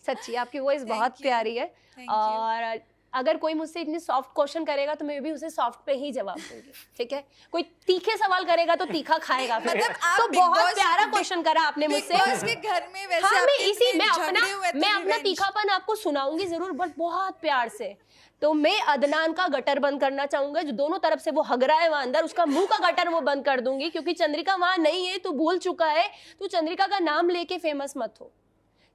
सच्ची, आपकी वॉइस बहुत प्यारी है। Thank you. और अगर कोई मुझसे इतनी सॉफ्ट क्वेश्चन करेगा तो मैं भी उसे सॉफ्ट पे ही जवाब दूंगी, ठीक है? कोई तीखे सवाल करेगा तो तीखा खाएगा फिर। मतलब आप तो Big बहुत Boss- प्यारा क्वेश्चन करा आपने बिग मुझसे। बॉस के घर में वैसे हाँ, मैं आपके इसी इतने मैं झगड़े हुए थे, अपना revenge। तीखापन आपको सुनाऊंगी जरूर, बट बहुत प्यार से। तो मैं अदनान का गटर बंद करना चाहूंगा, जो दोनों तरफ से वो हग रहा है वहां अंदर, उसका मुंह का गटर वो बंद कर दूंगी, क्योंकि चंद्रिका वहां नहीं है, तो भूल चुका है, तो चंद्रिका का नाम लेके फेमस मत हो।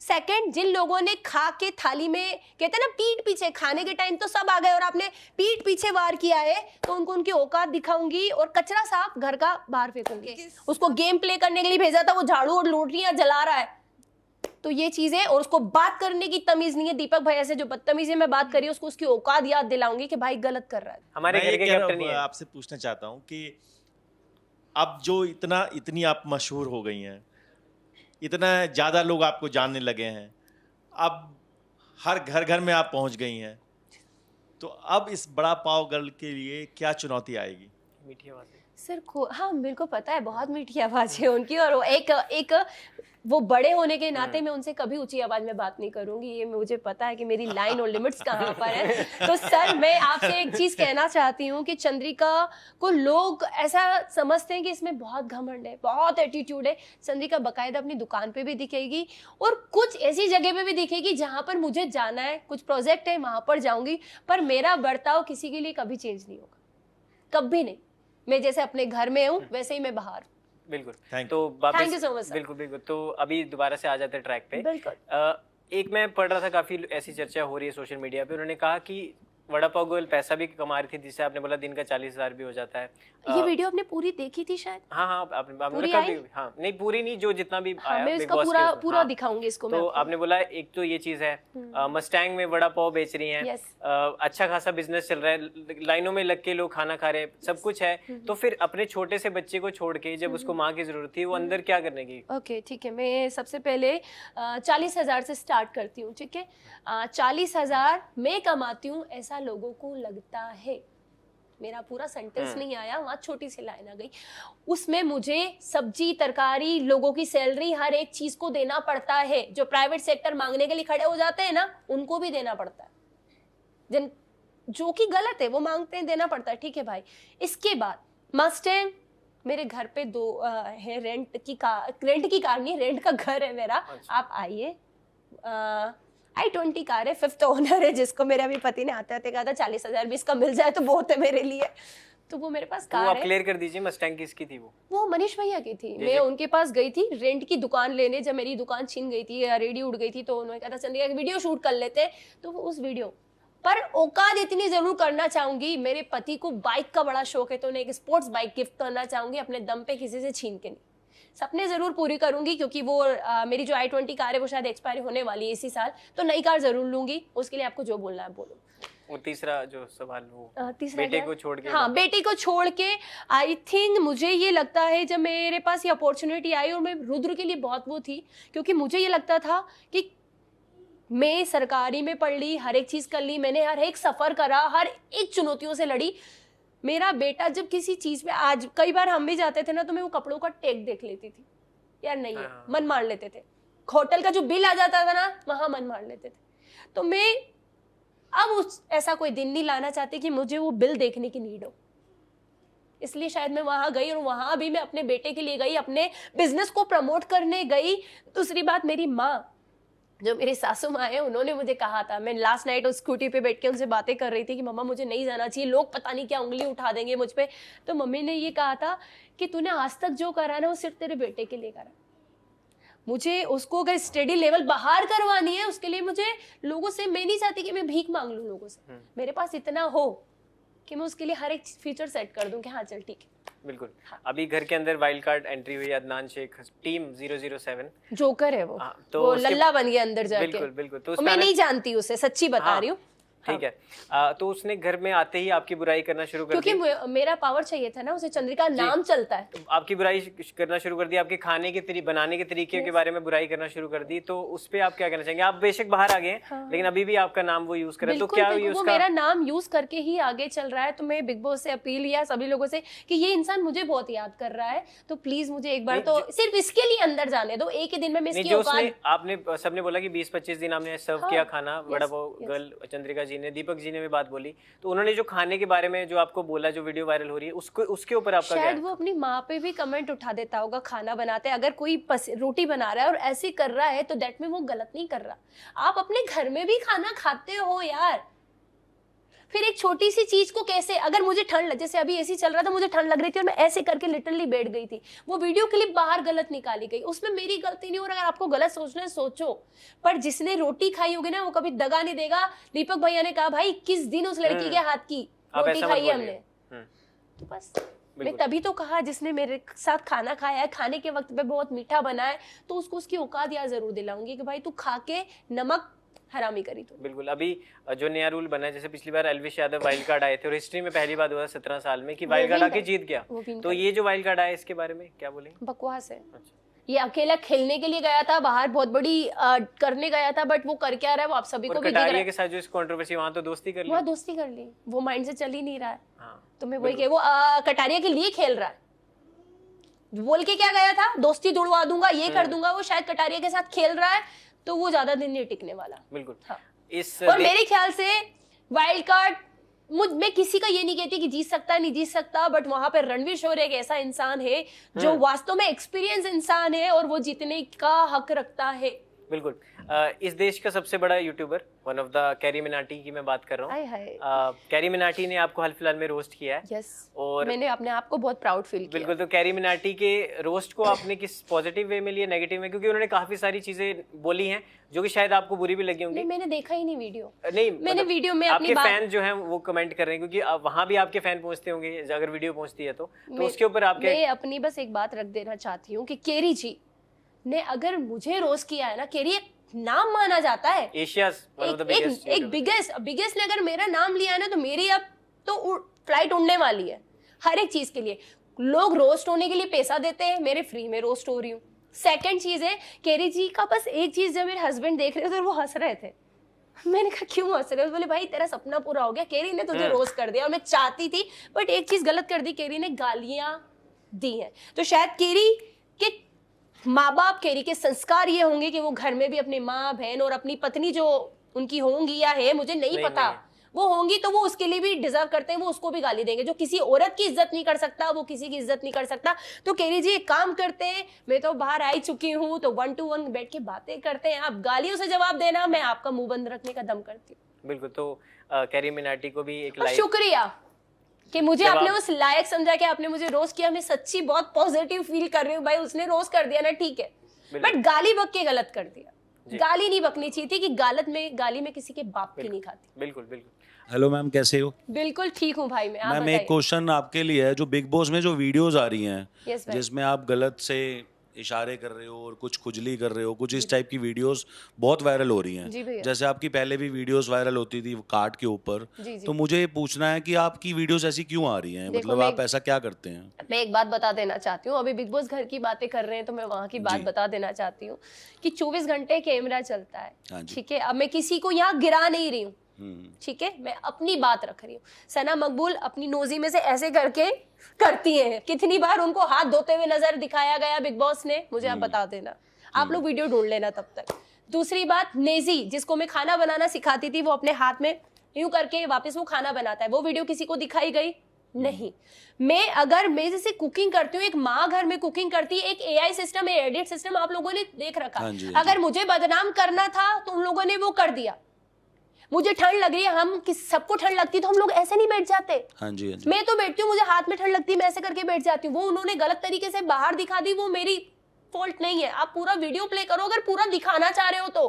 सेकंड, जिन लोगों ने खा के थाली में, कहते हैं ना पीठ पीछे, खाने के टाइम तो सब आ गए और आपने पीठ पीछे वार किया है, तो उनको उनकी औकात दिखाऊंगी और कचरा साफ घर का बाहर फेंकूंगी। उसको गेम प्ले करने के लिए भेजा था, वो झाड़ू और रोटियां जला रहा है, तो ये चीजें, और उसको बात करने की तमीज नहीं है। दीपक भैया से जो बदतमीजी में बात करी, उसको उसकी औकात याद दिलाऊंगी कि भाई गलत कर रहा है। हमारे मैं घर ये के कह रहा कैप्टन ही हूँ, है। आपसे पूछना चाहता हूँ कि अब जो इतनी आप मशहूर हो गई हैं, इतना ज़्यादा लोग आपको जानने लगे हैं, अब हर घर में आप पहुंच गई हैं, तो अब इस बड़ा पाव गर्ल के लिए क्या चुनौती आएगी? मीठी आवाज है। सर हाँ मेरे को पता है, बहुत मीठी आवाज है उनकी, और वो एक वो बड़े होने के नाते मैं उनसे कभी ऊंची आवाज में बात नहीं करूंगी, ये मुझे पता है कि मेरी लाइन और लिमिट्स कहाँ पर है। तो सर मैं आपसे एक चीज कहना चाहती हूँ कि चंद्रिका को लोग ऐसा समझते हैं कि इसमें बहुत घमंड है, बहुत एटीट्यूड है। चंद्रिका बकायदा अपनी दुकान पे भी दिखेगी और कुछ ऐसी जगह पे भी दिखेगी जहाँ पर मुझे जाना है, कुछ प्रोजेक्ट है वहां पर जाऊंगी, पर मेरा बर्ताव किसी के लिए कभी चेंज नहीं होगा, कभी नहीं। मैं जैसे अपने घर में हूँ वैसे ही मैं बाहर हूँ। बिल्कुल। Thank तो वापस Thank you so much, sir. बिल्कुल बिल्कुल। तो अभी दोबारा से आ जाते हैं ट्रैक पे। बिल्कुल। एक मैं पढ़ रहा था, काफी ऐसी चर्चा हो रही है सोशल मीडिया पे, उन्होंने कहा कि वड़ा पाव गर्ल पैसा भी कमा रही थी, जिससे आपने बोला दिन का 40,000 भी हो जाता है। ये वीडियो आपने पूरी देखी थी शायद? हाँ हाँ, आपने पूरी कब आई? हाँ नहीं पूरी नहीं, जो जितना भी हाँ, आया मैं Big इसका Boss के पूरा उसमें। पूरा हाँ। दिखाऊंगी इसको तो मैं आपने बोला एक तो ये चीज है, मस्टैंग में वड़ा पाव बेच रही हैं, Yes. अच्छा खासा बिजनेस चल रहा है, लाइनों में लग के लोग खाना खा रहे हैं, सब कुछ है। तो फिर अपने छोटे से बच्चे को छोड़ के जब उसको माँ की जरूरत थी, वो अंदर क्या करने की? ओके ठीक है, मैं सबसे पहले 40,000 से स्टार्ट करती हूँ, ठीक है। 40,000 मैं कमाती हूँ ऐसा लोगों को लगता है, मेरा पूरा सेंटेंस नहीं आया, वहाँ छोटी सी लाइन आ गई। उसमें मुझे सब्जी तरकारी, लोगों की सैलरी, हर एक चीज को देना पड़ता है। जो प्राइवेट सेक्टर मांगने के लिए खड़े हो जाते हैं ना, उनको भी देना पड़ता है। जिन जो कि गलत है वो मांगते हैं, देना पड़ता है, ठीक है भाई। इसके बाद मस्टैंग मेरे घर पे 2 है, रेंट की कार नहीं, रेंट का घर है मेरा। आप आइए, i20 कार है, 5th ओनर है, जिसको मेरे अभी पति ने आते आते कहा था 40,000 भी इसका मिल जाए तो बहुत है मेरे लिए। तो वो मेरे पास तो कार आप है। क्लियर कर दीजिए, मस्टैंग किसकी थी? वो मनीष भैया की थी। मैं उनके पास गई थी रेंट की दुकान लेने, जब मेरी दुकान छीन गई थी या रेडी उड़ गई थी, तो उन्होंने कहा था चंद्रिका की वीडियो शूट कर लेते हैं। तो वो उस वीडियो पर औकात इतनी जरूर करना चाहूंगी, मेरे पति को बाइक का बड़ा शौक है, तो उन्हें एक स्पोर्ट्स बाइक गिफ्ट करना चाहूंगी अपने दम पे, किसी से छीन के नहीं। सपने जरूर पूरी करूंगी, क्योंकि वो मेरी जो i20 कार है वो शायद एक्सपायर होने वाली है इसी साल, तो नई कार जरूर लूंगी। उसके लिए आपको जो बोलना है बोलो। और तीसरा जो सवाल, वो तीसरा बेटे क्या? को छोड़ के। हाँ, बेटे को छोड़ के आई थिंक मुझे ये लगता है जब मेरे पास ये अपॉर्चुनिटी आई, और मैं रुद्र के लिए बहुत वो थी, क्योंकि मुझे ये लगता था कि मैं सरकारी में पढ़ ली, हर एक चीज कर ली, मैंने हर एक सफर करा, हर एक चुनौतियों से लड़ी। मेरा बेटा जब किसी चीज पे, आज कई बार हम भी जाते थे ना, तो मैं वो कपड़ों का टैग देख लेती थी, यार नहीं है, मन मार लेते थे। होटल का जो बिल आ जाता था ना, वहां मन मार लेते थे। तो मैं अब ऐसा कोई दिन नहीं लाना चाहती कि मुझे वो बिल देखने की नीड हो, इसलिए शायद मैं वहां गई, और वहां भी मैं अपने बेटे के लिए गई, अपने बिजनेस को प्रमोट करने गई। दूसरी बात, मेरी माँ, जो मेरी सासू माँ है, उन्होंने मुझे कहा था, मैं लास्ट नाइट उस स्कूटी पे बैठ के उनसे बातें कर रही थी कि मम्मा मुझे नहीं जाना चाहिए, लोग पता नहीं क्या उंगली उठा देंगे मुझ पे। तो मम्मी ने ये कहा था कि तूने आज तक जो करा ना, वो सिर्फ तेरे बेटे के लिए करा। मुझे उसको अगर स्टडी लेवल बाहर करवानी है, उसके लिए मुझे लोगों से, मैं नहीं चाहती कि मैं भीख मांग लूं लोगों से, मेरे पास इतना हो कि मैं उसके लिए हर एक फीचर सेट कर दूं कि हाँ चल ठीक है। बिल्कुल। अभी घर के अंदर वाइल्ड कार्ड एंट्री हुई, अदनान शेख, टीम 007, जोकर है वो। तो वो लल्ला बन गया अंदर जाके। बिल्कुल बिल्कुल। तो मैं नहीं जानती उसे, सच्ची बता रही हूँ। ठीक है। तो उसने घर में आते ही आपकी बुराई करना शुरू कर दी, क्योंकि मेरा पावर चाहिए था ना उसे, चंद्रिका नाम चलता है। तो आपकी बुराई करना शुरू कर दी, आपके खाने के बनाने के तरीके के बारे में बुराई करना शुरू कर दी। तो उस पे आप क्या कहना चाहेंगे? आप बेशक बाहर आ गए, लेकिन अभी भी आपका नाम वो यूज कर रहा है, तो क्या वो मेरा नाम यूज करके ही आगे चल रहा है। तो मैं बिग बॉस से अपील या सभी लोगों से कि ये इंसान मुझे बहुत याद कर रहा है, तो प्लीज मुझे एक बार तो सिर्फ इसके लिए अंदर जाने दो, एक ही दिन में मैं इसकी औकात। आपने सबने बोला कि 20-25 दिन आपने सर्व किया खाना, वड़ा पाव गर्ल चंद्रिका जी ने, दीपक जी ने बात बोली, तो उन्होंने जो खाने के बारे में जो आपको बोला, जो वीडियो वायरल हो रही है, उसके ऊपर आपका शायद वो अपनी माँ पे भी कमेंट उठा देता होगा खाना बनाते। अगर कोई रोटी बना रहा है और ऐसे कर रहा है, तो दैट में वो गलत नहीं कर रहा। आप अपने घर में भी खाना खाते हो यार। फिर एक छोटी सी चीज को कैसे, अगर मुझे ठंड लग, जैसे अभी एसी चल रहा था, मुझे ठंड लग रही थी और मैं ऐसे करके लिटरली बैठ गई थी, वो वीडियो क्लिप बाहर गलत निकाली गई, उसमें मेरी गलती नहीं। और अगर आपको गलत सोचना है सोचो, पर जिसने रोटी खाई होगी ना, वो कभी दगा नहीं देगा। दीपक भैया ने कहा भाई किस दिन उस लड़की के हाथ की रोटी खाई है हमने, तो बस मैं तभी तो कहा, जिसने मेरे साथ खाना खाया है, खाने के वक्त पे बहुत मीठा बना है, तो उसको उसकी औकात याद जरूर दिलाऊंगी कि भाई तू खा के नमक हरामी करी तो। बिल्कुल। अभी जो नया रूल बना है, जैसे पिछली बार एल्विश यादव वाइल्ड कार्ड आए थे, और हिस्ट्री में पहली बार 2017 साल में कि वाइल्ड कार्ड आके जीत गया, तो ये जो वाइल्ड कार्ड आया, इसके बारे में क्या बोलेंगे? बकवास है। ये अकेला खेलने के लिए गया था बाहर, बहुत बड़ी करने गया था, बट वो कर क्या रहा है वो आप सभी को भी दिख रहा है। के साथ जो इस कंट्रोवर्सी, वहां तो दोस्ती कर ली, वहाँ दोस्ती कर ली, वो माइंड से चल ही नहीं रहा है। तो मैं वही वो कटारिया के लिए खेल रहा है, बोल के क्या गया था, दोस्ती जुड़वा दूंगा, ये कर दूंगा, वो शायद कटारिया के साथ खेल रहा है, तो वो ज्यादा दिन नहीं टिकने वाला। बिल्कुल। हाँ। और मेरे ख्याल से वाइल्ड कार्ड, मैं किसी का ये नहीं कहती कि जीत सकता नहीं जीत सकता, बट वहां पे रणवीर शोर एक ऐसा इंसान है जो वास्तव में एक्सपीरियंस इंसान है और वो जीतने का हक रखता है। बिल्कुल। इस देश का सबसे बड़ा YouTuber, one of the carry Minati की मैं बात कर रहा हूँ। कैरी मिनाटी ने आपको हाल फिलहाल में रोस्ट किया है। yes. और मैंने अपने आप को बहुत प्राउड फील किया। बिल्कुल। तो कैरी मिनाटी के रोस्ट को आपने किस पॉजिटिव वे में लिया, नेगेटिव में? क्योंकि उन्होंने काफी सारी चीजें बोली हैं जो कि शायद आपको बुरी भी लगी होंगी। नहीं, मैंने देखा ही नहीं वीडियो। नहीं, मैंने मतलब वीडियो में आपके फैन जो हैं वो कमेंट कर रहे हैं, क्योंकि वहां भी आपके फैन पहुंचते होंगे अगर वीडियो पहुंचती है तो उसके ऊपर आपके। मैं अपनी बस एक बात रख देना चाहती हूँ कि केरी जी ने अगर मुझे रोस्ट किया है ना, केरी एक नाम माना जाता है, Asia's one of the biggest, एक बिगेस्ट ने अगर मेरा नाम लिया है ना, तो मेरी अब तो फ्लाइट उड़ने वाली है हर एक चीज के लिए। लोग रोस्ट होने के लिए पैसा देते हैं, मेरे फ्री में रोस्ट हो रही हूँ। सेकंड चीज है, केरी जी का बस एक चीज, जब मेरे हस्बैंड देख रहे थे वो हंस रहे थे, मैंने कहा क्यों हंस रहे हो? बोले भाई तेरा सपना पूरा हो गया, केरी ने तुझे रोस्ट कर दिया। और मैं चाहती थी, बट एक चीज गलत कर दी, केरी ने गालियां दी हैं। तो शायद केरी के माँ बाप, केरी के संस्कार ये होंगे कि वो घर में भी अपनी माँ बहन और अपनी पत्नी जो उनकी होंगी या है, मुझे नहीं पता, वो होंगी तो वो उसके लिए भी डिजर्व करते हैं, वो उसको भी गाली देंगे। जो किसी औरत की इज्जत नहीं कर सकता, वो किसी की इज्जत नहीं कर सकता। तो केरी जी एक काम करते हैं, मैं तो बाहर आई चुकी हूँ, तो 1 to 1 बैठ के बातें करते हैं, आप गालियों से जवाब देना, मैं आपका मुंह बंद रखने का दम करती हूँ। बिल्कुल। तो कैरी मिनाटी को भी एक लाइक शुक्रिया कि मुझे आपने उस लायक समझा कि आपने मुझे रोस्ट किया। मैं सच्ची बहुत पॉजिटिव फील कर रही हूँ। भाई उसने रोस्ट कर दिया ना, ठीक है, बट गाली बक के गलत कर दिया। गाली नहीं बकनी चाहिए थी, कि गाली में किसी के बाप की नहीं खाती। बिल्कुल बिल्कुल। हेलो मैम, कैसे हो? बिल्कुल ठीक हूँ भाई। मैम एक क्वेश्चन आपके लिए है, जो बिग बॉस में जो वीडियोस आ रही हैं, जिसमें आप गलत से इशारे कर रहे हो और कुछ खुजली कर रहे हो, कुछ इस टाइप की वीडियोस बहुत वायरल हो रही हैं। जैसे आपकी पहले भी वीडियोस वायरल होती थी कार्ड के ऊपर, तो मुझे ये पूछना है कि आपकी वीडियोस ऐसी क्यों आ रही हैं? मतलब आप ऐसा क्या करते हैं? मैं एक बात बता देना चाहती हूँ, अभी बिग बॉस घर की बातें कर रहे हैं तो मैं वहाँ की बात बता देना चाहती हूँ कि 24 घंटे कैमरा चलता है, ठीक है। अब मैं किसी को यहाँ गिरा नहीं रही हूँ, ठीक है, मैं अपनी बात रख रही हूँ। सना मकबूल अपनी नोजी में से ऐसे करके करती हैं, कितनी बार उनको हाथ धोते हुए नजर दिखाया गया बिग बॉस ने, मुझे आप बता देना, आप लोग वीडियो ढूंढ लेना तब तक। दूसरी बात, नेजी जिसको मैं खाना बनाना सिखाती थी, वो अपने हाथ में यूं करके वापस वो खाना बनाता है, वो वीडियो किसी को दिखाई गई नहीं। मैं जैसे कुकिंग करती हूँ, एक माँ घर में कुकिंग करती है, एक एआई सिस्टम है, एडिट सिस्टम आप लोगों ने देख रखा। अगर मुझे बदनाम करना था तो उन लोगों ने वो कर दिया। मुझे ठंड लग रही है, हम सबको ठंड लगती है, तो हम लोग ऐसे नहीं बैठ जाते। हाँ जी। मैं तो बैठती हूँ, मुझे हाथ में ठंड लगती है, मैं ऐसे करके बैठ जाती हूँ। वो उन्होंने गलत तरीके से बाहर दिखा दी, वो मेरी फॉल्ट नहीं है। आप पूरा वीडियो प्ले करो, अगर पूरा दिखाना चाह रहे हो तो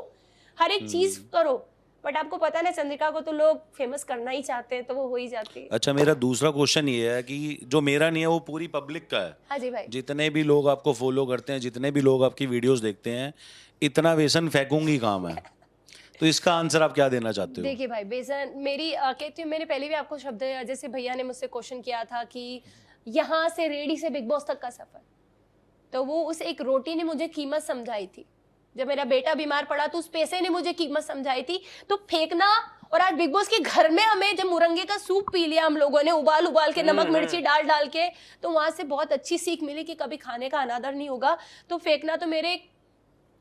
हर एक चीज करो, बट आपको पता है चंद्रिका को तो लोग फेमस करना ही चाहते हैं, तो वो हो ही जाती है। अच्छा, मेरा दूसरा क्वेश्चन ये है कि जो मेरा नहीं है वो पूरी पब्लिक का है। हाँ जी भाई। जितने भी लोग आपको फॉलो करते हैं, जितने भी लोग आपकी वीडियोस देखते हैं, इतना बेसन फेंकूंगी काम है, तो इसका आंसर आप क्या देना चाहते हो? देखिए भाई, बेसन मेरी कहती हूँ, मैंने पहले भी आपको शब्द, जैसे भैया ने मुझसे क्वेश्चन किया था कि यहाँ से रेडी से बिग बॉस तक का सफर, तो वो उस एक रोटी ने मुझे कीमत समझाई थी। जब मेरा बेटा बीमार पड़ा तो उस पैसे ने मुझे कीमत समझाई थी। तो फेंकना, और आज बिग बॉस के घर में हमें जब मुरंगे का सूप पी लिया हम लोगों ने, उबाल के नमक मिर्ची डाल के, तो वहां से बहुत अच्छी सीख मिली कि कभी खाने का अनादर नहीं होगा। तो फेंकना तो मेरे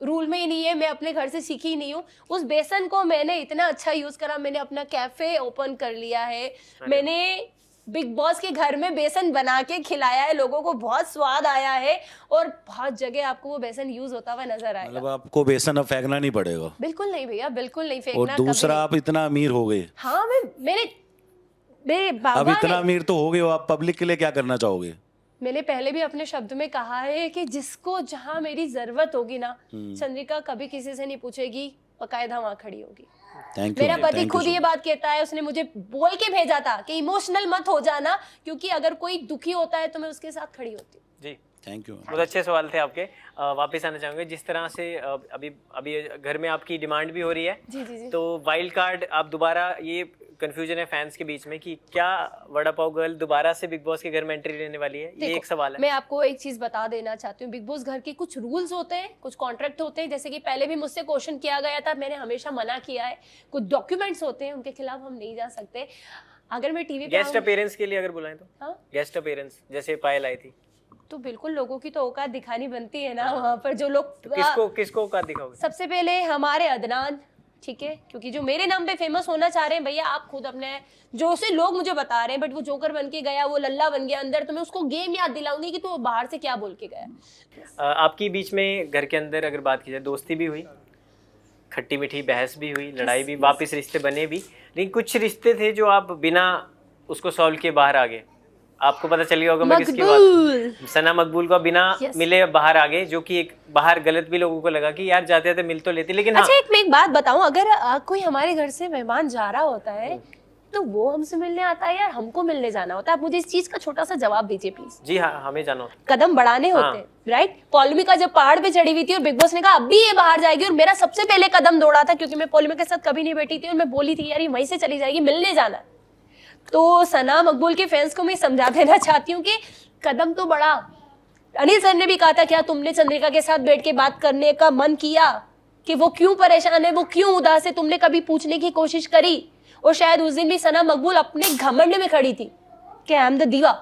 रूल में ही नहीं है, मैं अपने घर से सीखी ही नहीं हूँ। उस बेसन को मैंने इतना अच्छा यूज करा, मैंने अपना कैफे ओपन कर लिया है, मैंने बिग बॉस के घर में बेसन बना के खिलाया है, लोगों को बहुत स्वाद आया है, और बहुत जगह आपको वो बेसन यूज होता हुआ नजर आएगा। मतलब आपको बेसन अब फेंकना नहीं पड़ेगा? बिल्कुल नहीं भैया, बिल्कुल नहीं फेंकना। और दूसरा, आप इतना अमीर हो गए। हाँ, मेरे बाबा अब इतना अमीर तो हो गए हो, आप पब्लिक के लिए क्या करना चाहोगे? मैंने पहले भी अपने शब्द में कहा है कि जिसको जहां मेरी जरूरत होगी ना, चंद्रिका कभी किसी से नहीं पूछेगी, बाकायदा वहां खड़ी होगी। मेरा पति खुद ये बात कहता है, उसने मुझे बोल के भेजा था कि इमोशनल मत हो जाना, क्योंकि अगर कोई दुखी होता है तो मैं उसके साथ खड़ी होती हूँ। जी, थैंक यू। बहुत अच्छे सवाल थे आपके। वापस आना चाहूंगे, जिस तरह से अभी घर में आपकी डिमांड भी हो रही है, जी। तो वाइल्ड कार्ड आप दोबारा, ये कंफ्यूजन है फैंस के बीच में कि क्या वड़ा पाव गर्ल दोबारा से बिग बॉस के घर में एंट्री लेने वाली है, ये एक सवाल है। मैं आपको एक चीज बता देना चाहती हूँ, बिग बॉस घर के कुछ रूल्स होते हैं, कुछ कॉन्ट्रैक्ट होते हैं, जैसे कि पहले भी मुझसे क्वेश्चन किया गया था, मैंने हमेशा मना किया है। कुछ डॉक्यूमेंट्स होते हैं, उनके खिलाफ हम नहीं जा सकते। अगर मैं टीवी पे गेस्ट अपीयरेंस के लिए अगर बुलाएं तो? हाँ? गेस्ट अपीयरेंस जैसे पायल आई थी तो बिल्कुल लोगों की तो औकात दिखानी बनती है ना वहाँ पर जो लोग तो किसको औकात दिखाओगे? सबसे पहले हमारे अदनान, ठीक है, क्योंकि जो मेरे नाम पे फेमस होना चाह रहे हैं भैया, आप खुद अपने जो से लोग मुझे बता रहे हैं, बट वो जोकर बन के गया, वो लल्ला बन गया अंदर, तो मैं उसको गेम याद दिलाऊंगी कि तू बाहर से क्या बोल के गया। आपकी बीच में घर के अंदर अगर बात की जाए, दोस्ती भी हुई, खट्टी मीठी बहस भी हुई, लड़ाई भी, वापस रिश्ते बने भी, लेकिन कुछ रिश्ते थे जो आप बिना उसको सॉल्व किए बाहर आ गए। आपको पता चल गया होगा मैं किसकी बात, सना मकबूल को बिना मिले बाहर आ गए, जो कि एक बाहर गलत भी लोगों को लगा कि यार जाते जाते मिल तो लेते, लेकिन अच्छा मैं एक बात बताऊं, अगर कोई हमारे घर से मेहमान जा रहा होता है तो वो हमसे मिलने आता है या हमको मिलने जाना होता है? आप मुझे इस चीज का छोटा सा जवाब दीजिए प्लीज। जी हाँ, हमें जाना होता। कदम बढ़ाने होते हैं, राइट? पॉलिमिका जब पहाड़ पे चढ़ी हुई थी और बिग बॉस ने कहा अभी ये बाहर जाएगी, और मेरा सबसे पहले कदम दौड़ा था, क्योंकि मैं पॉलिमिका के साथ कभी नहीं बैठी थी और मैं बोली थी यार ये वहीं से चली जाएगी, मिलने जाना। तो सना मकबूल के फैंस को मैं समझा देना चाहती हूँ कि कदम तो बढ़ा। अनिल सर ने भी कहा था क्या तुमने चंद्रिका के साथ बैठ के बात करने का मन किया कि वो क्यों परेशान है, वो क्यों उदास है, तुमने कभी पूछने की कोशिश करी? और शायद उस दिन भी सना मकबूल अपने घमंड में खड़ी थी कि आई एम द दीवा,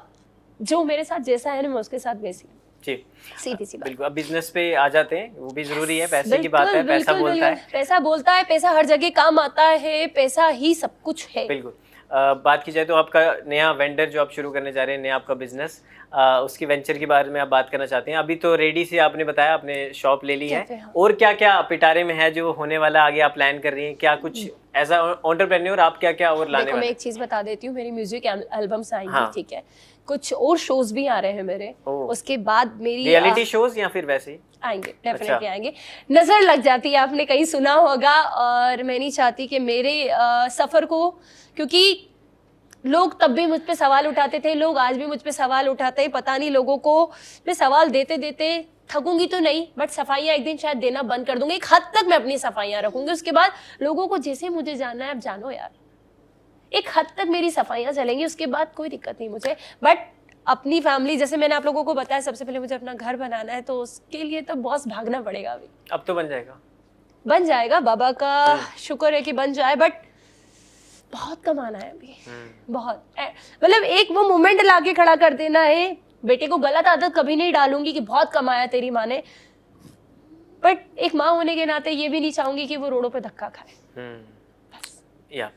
जो मेरे साथ जैसा है ना मैं उसके साथ वैसी हूं। जी, सीधी सी बात। बिल्कुल। अब बिजनेस पे आ जाते हैं, वो भी जरूरी है, पैसे की बात है, पैसा बोलता है, पैसा बोलता है, पैसा हर जगह काम आता है, पैसा ही सब कुछ है। बिल्कुल। बात की जाए तो आपका नया वेंडर जो आप शुरू करने जा रहे हैं, नया आपका बिजनेस, उसकी वेंचर के बारे में आप बात करना चाहते हैं। अभी तो रेडी से आपने बताया, आपने शॉप ले ली है, और क्या क्या पिटारे में है जो होने वाला आगे आप प्लान कर रही हैं? क्या कुछ एज एंटरप्रेन्योर आप क्या क्या और लाने वाले? मैं एक चीज बता देती हूँ, मेरी म्यूजिक एल्बम्स आएंगी, ठीक है, कुछ और शोज भी आ रहे हैं मेरे, उसके बाद मेरी रियलिटी शोज या फिर वैसे आएंगे, डेफिनेटली आएंगे। नजर लग जाती है, आपने कहीं सुना होगा, और मैं नहीं चाहती कि मेरे सफर को, क्योंकि लोग तब भी मुझ पे सवाल उठाते थे, लोग आज भी मुझ पे सवाल उठाते हैं, पता नहीं लोगों को मैं सवाल देते देते थकूंगी तो नहीं, बट सफाइयाँ एक दिन शायद देना बंद कर दूंगी। एक हद तक मैं अपनी सफाइयाँ रखूंगी, उसके बाद लोगों को जैसे मुझे जानना है आप जानो यार, एक हद तक मेरी सफाइयाँ चलेंगी, उसके बाद कोई दिक्कत नहीं मुझे। बट अपनी फैमिली, जैसे मैंने आप लोगों को बताया, सबसे पहले मुझे अपना घर बनाना है, तो उसके लिए तो बॉस भागना पड़ेगा। अभी अब तो बन जाएगा, बन जाएगा, बाबा का शुक्र है कि बन जाए, बट बहुत कमाना है अभी, बहुत, मतलब एक वो मोमेंट लाके खड़ा कर देना है। बेटे को गलत आदत कभी नहीं डालूंगी कि बहुत कमाया तेरी माँ ने, बट एक माँ होने के नाते ये भी नहीं चाहूंगी कि वो रोडों पे धक्का खाए। या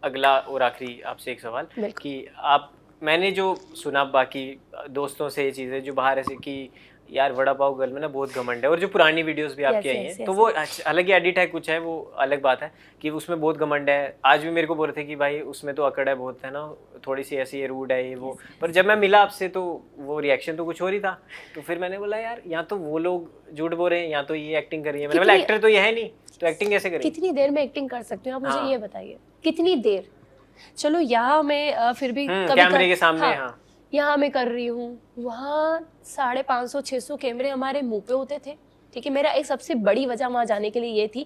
अगला और आखिरी आपसे एक सवाल कि आप, मैंने जो सुना बाकी दोस्तों से ये चीज़ें जो बाहर ऐसे कि यार वड़ा पाव गर्ल में ना बहुत घमंड है, और जो पुरानी वीडियोस भी आपकी आई हैं तो वो अलग ही एडिट है, कुछ है वो अलग बात है कि उसमें बहुत घमंड है। आज भी मेरे को बोल रहे थे कि भाई उसमें तो अकड़ है बहुत, है ना, थोड़ी सी ऐसी रूड है ये वो, पर जब मैं मिला आपसे तो वो रिएक्शन तो कुछ और ही था। तो फिर मैंने बोला यार या तो वो लोग झूठ बोल रहे हैं या तो ये एक्टिंग कर रही है। मैंने बोला एक्टर तो ये है नहीं, तो एक्टिंग कैसे करें? कितनी देर में एक्टिंग कर सकते हो आप मुझे ये बताइए, कितनी देर? चलो यहाँ मैं फिर भी कैमरे के सामने, हाँ यहाँ मैं कर रही हूँ, वहाँ 550-600 कैमरे हमारे मुंह पे होते थे, ठीक है। मेरा एक सबसे बड़ी वजह वहाँ जाने के लिए ये थी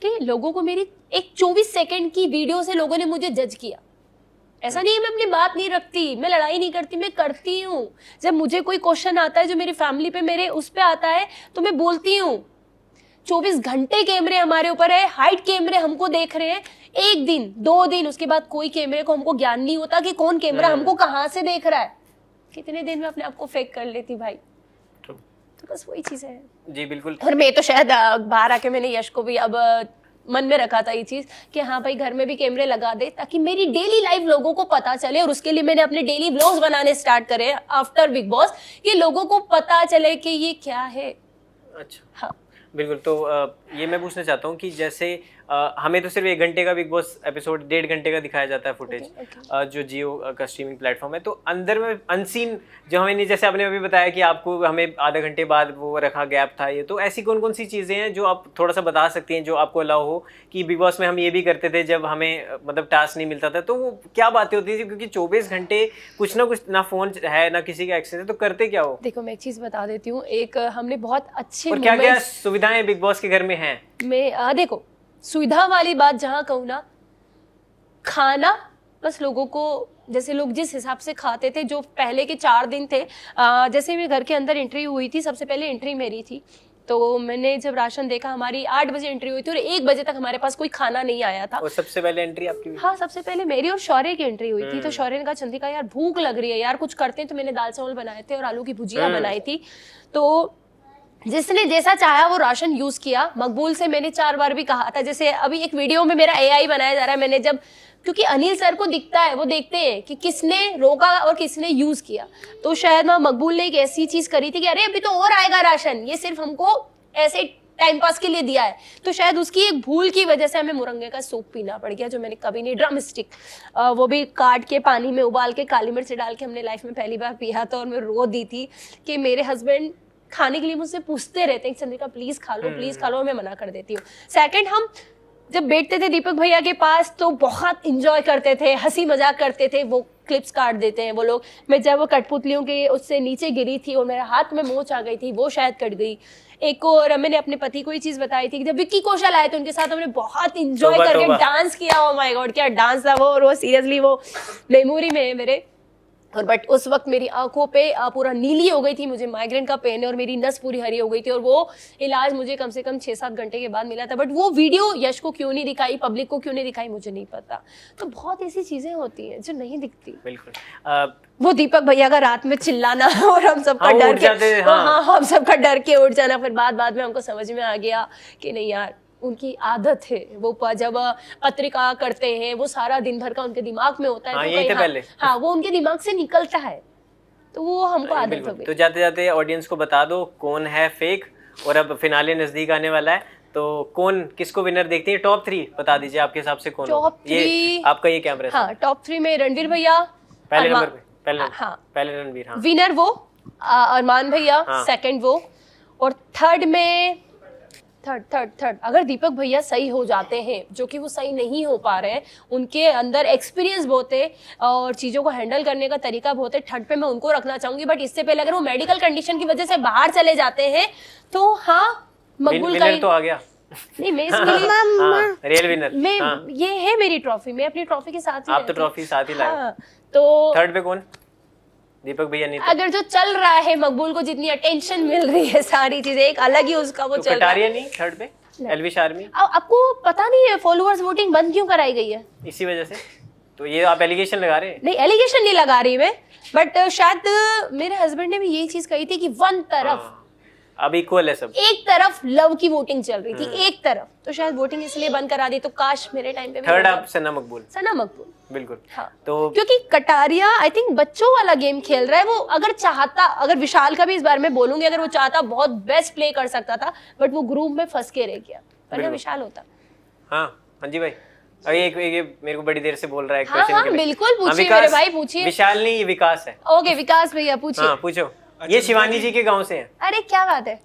कि लोगों को मेरी एक 24 सेकंड की वीडियो से लोगों ने मुझे जज किया। ऐसा नहीं है मैं अपनी बात नहीं रखती, मैं लड़ाई नहीं करती, मैं करती हूँ। जब मुझे कोई क्वेश्चन आता है जो मेरी फैमिली पे मेरे उस पे आता है तो मैं बोलती हूँ। 24 घंटे कैमरे हमारे ऊपर है, हाइट कैमरे हमको देख रहे हैं, 1 दिन 2 दिन, उसके बाद कोई कैमरे को हमको ज्ञान नहीं होता कि कौन कैमरा हमको कहाँ से देख रहा है। कितने दिन में अपने आप को फेक कर लेती भाई, तो बस वही चीज है। जी बिल्कुल। और मैं तो शायद बाहर आके मैंने यश को भी अब मन में रखा था ये चीज कि हाँ भाई घर में भी कैमरे लगा दे ताकि मेरी डेली लाइफ लोगों को पता चले, और उसके लिए मैंने अपने डेली व्लॉग्स बनाने स्टार्ट करे आफ्टर बिग बॉस कि लोगों को पता चले कि ये क्या है। अच्छा हाँ बिल्कुल। तो ये मैं पूछना चाहता हूँ कि जैसे हमें तो सिर्फ 1 घंटे का बिग बॉस एपिसोड 1.5 घंटे का दिखाया जाता है फुटेज, जो जियो का स्ट्रीमिंग प्लेटफॉर्म है, तो अंदर में अनसीन जो हमें नहीं, जैसे आपने अभी बताया कि आपको हमें आधा घंटे बाद वो रखा गैप था, ये तो ऐसी कौन कौन सी चीज़ें हैं जो आप थोड़ा सा बता सकती हैं जो आपको अलाउ हो कि बिग बॉस में हम ये भी करते थे जब हमें मतलब टास्क नहीं मिलता था, तो वो क्या बातें होती थी? क्योंकि 24 घंटे कुछ ना कुछ, ना फोन है ना किसी का एक्सेस है, तो करते क्या हो? देखो मैं एक चीज बता देती हूँ, एक हमने बहुत अच्छे और क्या क्या सुविधाएं बिग बॉस के घर में हैं? मैं देखो सुविधा वाली बात जहाँ कहूँ ना, खाना बस लोगों को जैसे लोग जिस हिसाब से खाते थे, जो पहले के 4 दिन थे, जैसे मैं घर के अंदर एंट्री हुई थी, सबसे पहले एंट्री मेरी थी, तो मैंने जब राशन देखा, हमारी 8 बजे एंट्री हुई थी और 1 बजे तक हमारे पास कोई खाना नहीं आया था। और सबसे पहले एंट्री आपकी हुई? हाँ, सबसे पहले मेरी और शौर्य की एंट्री हुई थी। तो शौर्य ने कहा चंद्रिका यार भूख लग रही है यार, कुछ करते हैं। तो मैंने दाल चावल बनाए थे और आलू की भुजिया बनाई थी। तो जिसने जैसा चाहा वो राशन यूज किया। मकबूल से मैंने 4 बार भी कहा था, जैसे अभी एक वीडियो में मेरा AI बनाया जा रहा है, मैंने जब, क्योंकि अनिल सर को दिखता है, वो देखते हैं कि किसने रोका और किसने यूज किया। तो शायद मकबूल ने एक ऐसी चीज करी थी कि अरे अभी तो और आएगा राशन, ये सिर्फ हमको ऐसे टाइम पास के लिए दिया है। तो शायद उसकी एक भूल की वजह से हमें मुरंगे का सूप पीना पड़ गया, जो मैंने कभी नहीं, ड्रम स्टिक, वो भी काट के पानी में उबाल के काली मिर्च डाल के हमने लाइफ में पहली बार पिया था। और मैं रो दी थी कि मेरे हस्बैंड खाने के लिए मुझसे पूछते रहते हैं चंद्रिका प्लीज खा लो, प्लीज खा लो, मैं मना कर देती हूँ। सेकंड, हम जब बैठते थे दीपक भैया के पास तो बहुत इंजॉय करते थे, हंसी मजाक करते थे। वो क्लिप्स काट देते हैं वो लोग। मैं जब वो कठपुतलियों के उससे नीचे गिरी थी और मेरे हाथ में मोच आ गई थी, वो शायद कट गई। एक और मैंने अपने पति को ये चीज बताई थी कि जब विक्की कौशल आए थे उनके साथ हमने बहुत इंजॉय करके डांस किया। ओ माय गॉड, क्या डांस था वो। और वो सीरियसली वो मेमोरी में है मेरे। और बट उस वक्त मेरी आंखों पे पूरा नीली हो गई थी, मुझे माइग्रेन का पेन है और मेरी नस पूरी हरी हो गई थी। और वो इलाज मुझे कम से कम 6-7 घंटे के बाद मिला था। बट वो वीडियो यश को क्यों नहीं दिखाई, पब्लिक को क्यों नहीं दिखाई, मुझे नहीं पता। तो बहुत ऐसी चीजें होती हैं जो नहीं दिखती। बिल्कुल। वो दीपक भैया का रात में चिल्लाना और हम सबका डर के, हाँ, हम सबका डर के उठ जाना। फिर बाद में हमको समझ में आ गया कि नहीं यार, उनकी आदत है। वो जब पत्रिका करते हैं वो सारा दिन भर का उनके दिमाग में होता है। हाँ, तो यही थे पहले। हाँ, वो उनके दिमाग से निकलता है, तो वो हमको आदत हो गई। तो जाते जाते ऑडियंस को बता दो कौन है फेक। और अब फिनाले नजदीक आने वाला है, तो कौन किसको विनर देखती है? टॉप 3 बता दीजिए आपके हिसाब से कौन? टॉप 3 ये आपका ये कैमरा। हाँ, टॉप 3 में रणवीर भैया पहले नंबर पे, पहले रणवीर। हाँ, विनर वो अरमान भैया, सेकंड वो, और थर्ड में थर्ड अगर दीपक भैया सही हो जाते हैं, जो कि वो सही नहीं हो पा रहे हैं, उनके अंदर एक्सपीरियंस बहुत है और चीज़ों को हैंडल करने का तरीका बहुत है, थर्ड पे मैं उनको रखना चाहूंगी। बट इससे पहले अगर वो मेडिकल कंडीशन की वजह से बाहर चले जाते हैं तो हाँ, मकबूल का तो आ गया। नहीं, मैं इसके लिए रियल विनर मैं ये है मेरी ट्रॉफी, मैं अपनी ट्रॉफी के साथ ही आप तो ट्रॉफी साथ ही लाए। तो थर्ड पे कौन? दीपक भैया नहीं? अगर जो चल रहा है, मकबूल को जितनी अटेंशन मिल रही है, सारी चीजें एक अलग ही उसका वो चल रहा है। नहीं थर्ड पे एलविश आर्मी। आपको पता नहीं है फॉलोअर्स वोटिंग बंद क्यों कराई गई है? इसी वजह से। तो ये आप एलिगेशन लगा रहे हैं? नहीं, एलिगेशन नहीं लगा रही मैं, बट शायद मेरे हस्बैंड ने भी यही चीज कही थी कि वन तरफ अब इक्वल है सब, एक तरफ लव की वोटिंग चल रही थी, एक तरफ, तो शायद वोटिंग इसलिए बंद करा दी। तो काश मेरे टाइम पे थर्ड आप सना मकबूल। सना मकबूल, बिल्कुल। हाँ, तो क्योंकि कटारिया आई थिंक बच्चों वाला गेम खेल रहा है। वो अगर चाहता, अगर विशाल का भी इस बारे में बोलूंगी, अगर वो चाहता बहुत बेस्ट प्ले कर सकता था, बट वो ग्रुप में फंस के रह गया, वरना विशाल होता। हाँ जी भाई, अभी एक मेरे को बड़ी देर से बोल रहा है क्वेश्चन। हाँ, बिल्कुल पूछिए मेरे भाई, पूछिए। विशाल नहीं, ये विकास है। ओके, विकास भैया पूछिए। हाँ, पूछो। ये शिवानी जी के गांव से हैं। अरे क्या बात है,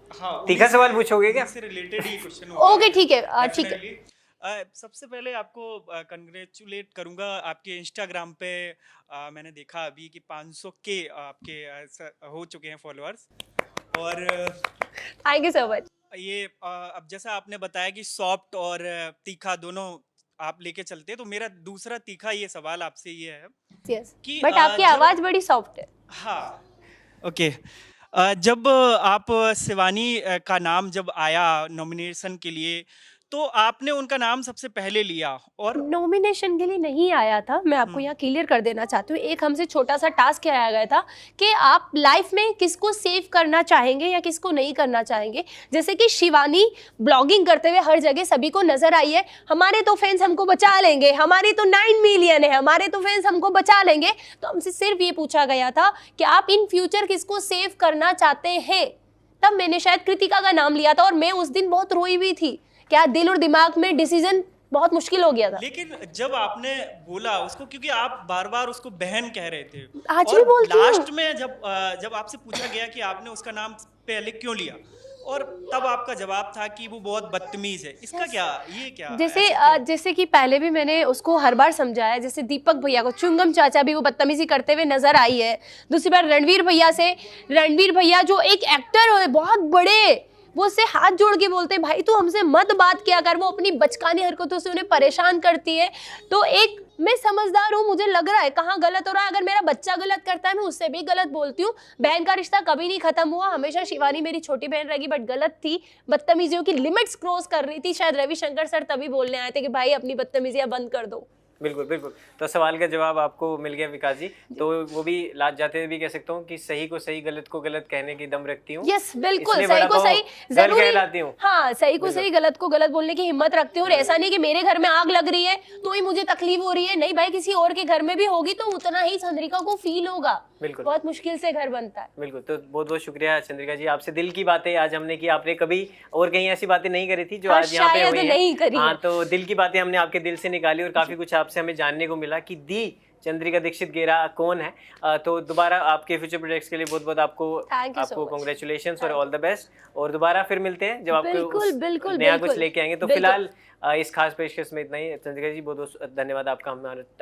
तीखा सवाल पूछोगे क्या? इससे रिलेटेड ही क्वेश्चन ओके, ठीक है, ठीक है। सबसे पहले आपको कंग्रेचुलेट करूंगा, आपके इंस्टाग्राम पे मैंने देखा अभी कि 500 के आपके हो चुके हैं फॉलोअर्स। और थैंक यू सो मच। ये अब जैसा आपने बताया कि सॉफ्ट और तीखा दोनों आप लेके चलते हैं, तो मेरा दूसरा तीखा ये सवाल आपसे ये है कि बट आपकी आवाज बड़ी सॉफ्ट है। हाँ, ओके। जब आप शिवानी का नाम जब आया नॉमिनेशन के लिए, तो आपने उनका नाम सबसे पहले लिया। और नॉमिनेशन के लिए नहीं आया था, मैं आपको यहाँ क्लियर कर देना चाहती हूँ। एक हमसे छोटा सा टास्क आया गया था कि आप लाइफ में किसको सेव करना चाहेंगे या किसको नहीं करना चाहेंगे। जैसे कि शिवानी ब्लॉगिंग करते हुए हर जगह सभी को नजर आई है, हमारे तो फैंस हमको बचा लेंगे, हमारी तो 9 मिलियन है, हमारे तो फैंस हमको बचा लेंगे। तो हमसे सिर्फ ये पूछा गया था कि आप इन फ्यूचर किसको सेव करना चाहते हैं। तब मैंने शायद कृतिका का नाम लिया था और मैं उस दिन बहुत रोई भी थी, क्या दिल और दिमाग में डिसीजन बहुत मुश्किल हो गया था। लेकिन जब आपने बोला उसको, क्योंकि आप बार बार उसको बहन कह रहे थे, आज भी बोलती हूँ। लास्ट में जब आपसे पूछा गया कि आपने उसका नाम पहले क्यों लिया, और तब आपका जवाब था कि वो बहुत बदतमीज है। इसका क्या, ये क्या? जैसे कि पहले भी मैंने उसको हर बार समझाया, जैसे दीपक भैया को चुंगम चाचा भी वो बदतमीजी करते हुए नजर आई है। दूसरी बार रणवीर भैया जो एक एक्टर है बहुत बड़े, वो उससे हाथ जोड़ के बोलते हैं भाई तू हमसे मत बात किया कर, वो अपनी बचकानी हरकतों से उन्हें परेशान करती है। तो एक मैं समझदार हूँ, मुझे लग रहा है कहाँ गलत हो रहा है। अगर मेरा बच्चा गलत करता है मैं उससे भी गलत बोलती हूँ। बहन का रिश्ता कभी नहीं खत्म हुआ, हमेशा शिवानी मेरी छोटी बहन रहेगी, बट गलत थी, बदतमीजियों की लिमिट्स क्रॉस कर रही थी। शायद रविशंकर सर तभी बोलने आए थे कि भाई अपनी बदतमीजियां बंद कर दो। बिल्कुल बिल्कुल। तो सवाल का जवाब आपको मिल गया विकास जी। तो वो भी लास्ट जाते हुए भी कह सकता हूँ कि सही को सही, गलत को गलत कहने की दम रखती हूँ। यस बिल्कुल, सही को सही जरूर कहलाती हूँ। हाँ, सही को सही, गलत को गलत बोलने की हिम्मत रखती हूँ। और ऐसा नहीं कि मेरे घर में आग लग रही है तो ही मुझे तकलीफ हो रही है, नहीं भाई, किसी और के घर में भी होगी तो उतना ही चंद्रिका को फील होगा। बिल्कुल, बहुत मुश्किल से घर बनता है। बिल्कुल। तो बहुत बहुत शुक्रिया चंद्रिका जी, आपसे दिल की बातें आज हमने की। आपने कभी और कहीं ऐसी बातें नहीं करी थी जो हाँ, आज यहाँ पे हुई नहीं करी। हाँ, तो दिल की बातें हमने आपके दिल से निकाली और काफी कुछ आपसे हमें जानने को मिला कि दी चंद्रिका दीक्षित गेरा कौन है। तो दोबारा आपके फ्यूचर प्रोजेक्ट्स के लिए बहुत बहुत आपको कांग्रेचुलेशंस और ऑल द बेस्ट। और दोबारा फिर मिलते हैं जब आपको नया कुछ लेके आएंगे। तो फिलहाल इस खास पेशकश में इतना ही। चंद्रिका जी बहुत बहुत धन्यवाद आपका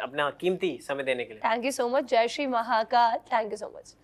अपना कीमती समय देने के लिए। Thank you so much. जय Shri Mahakal. Thank you so much.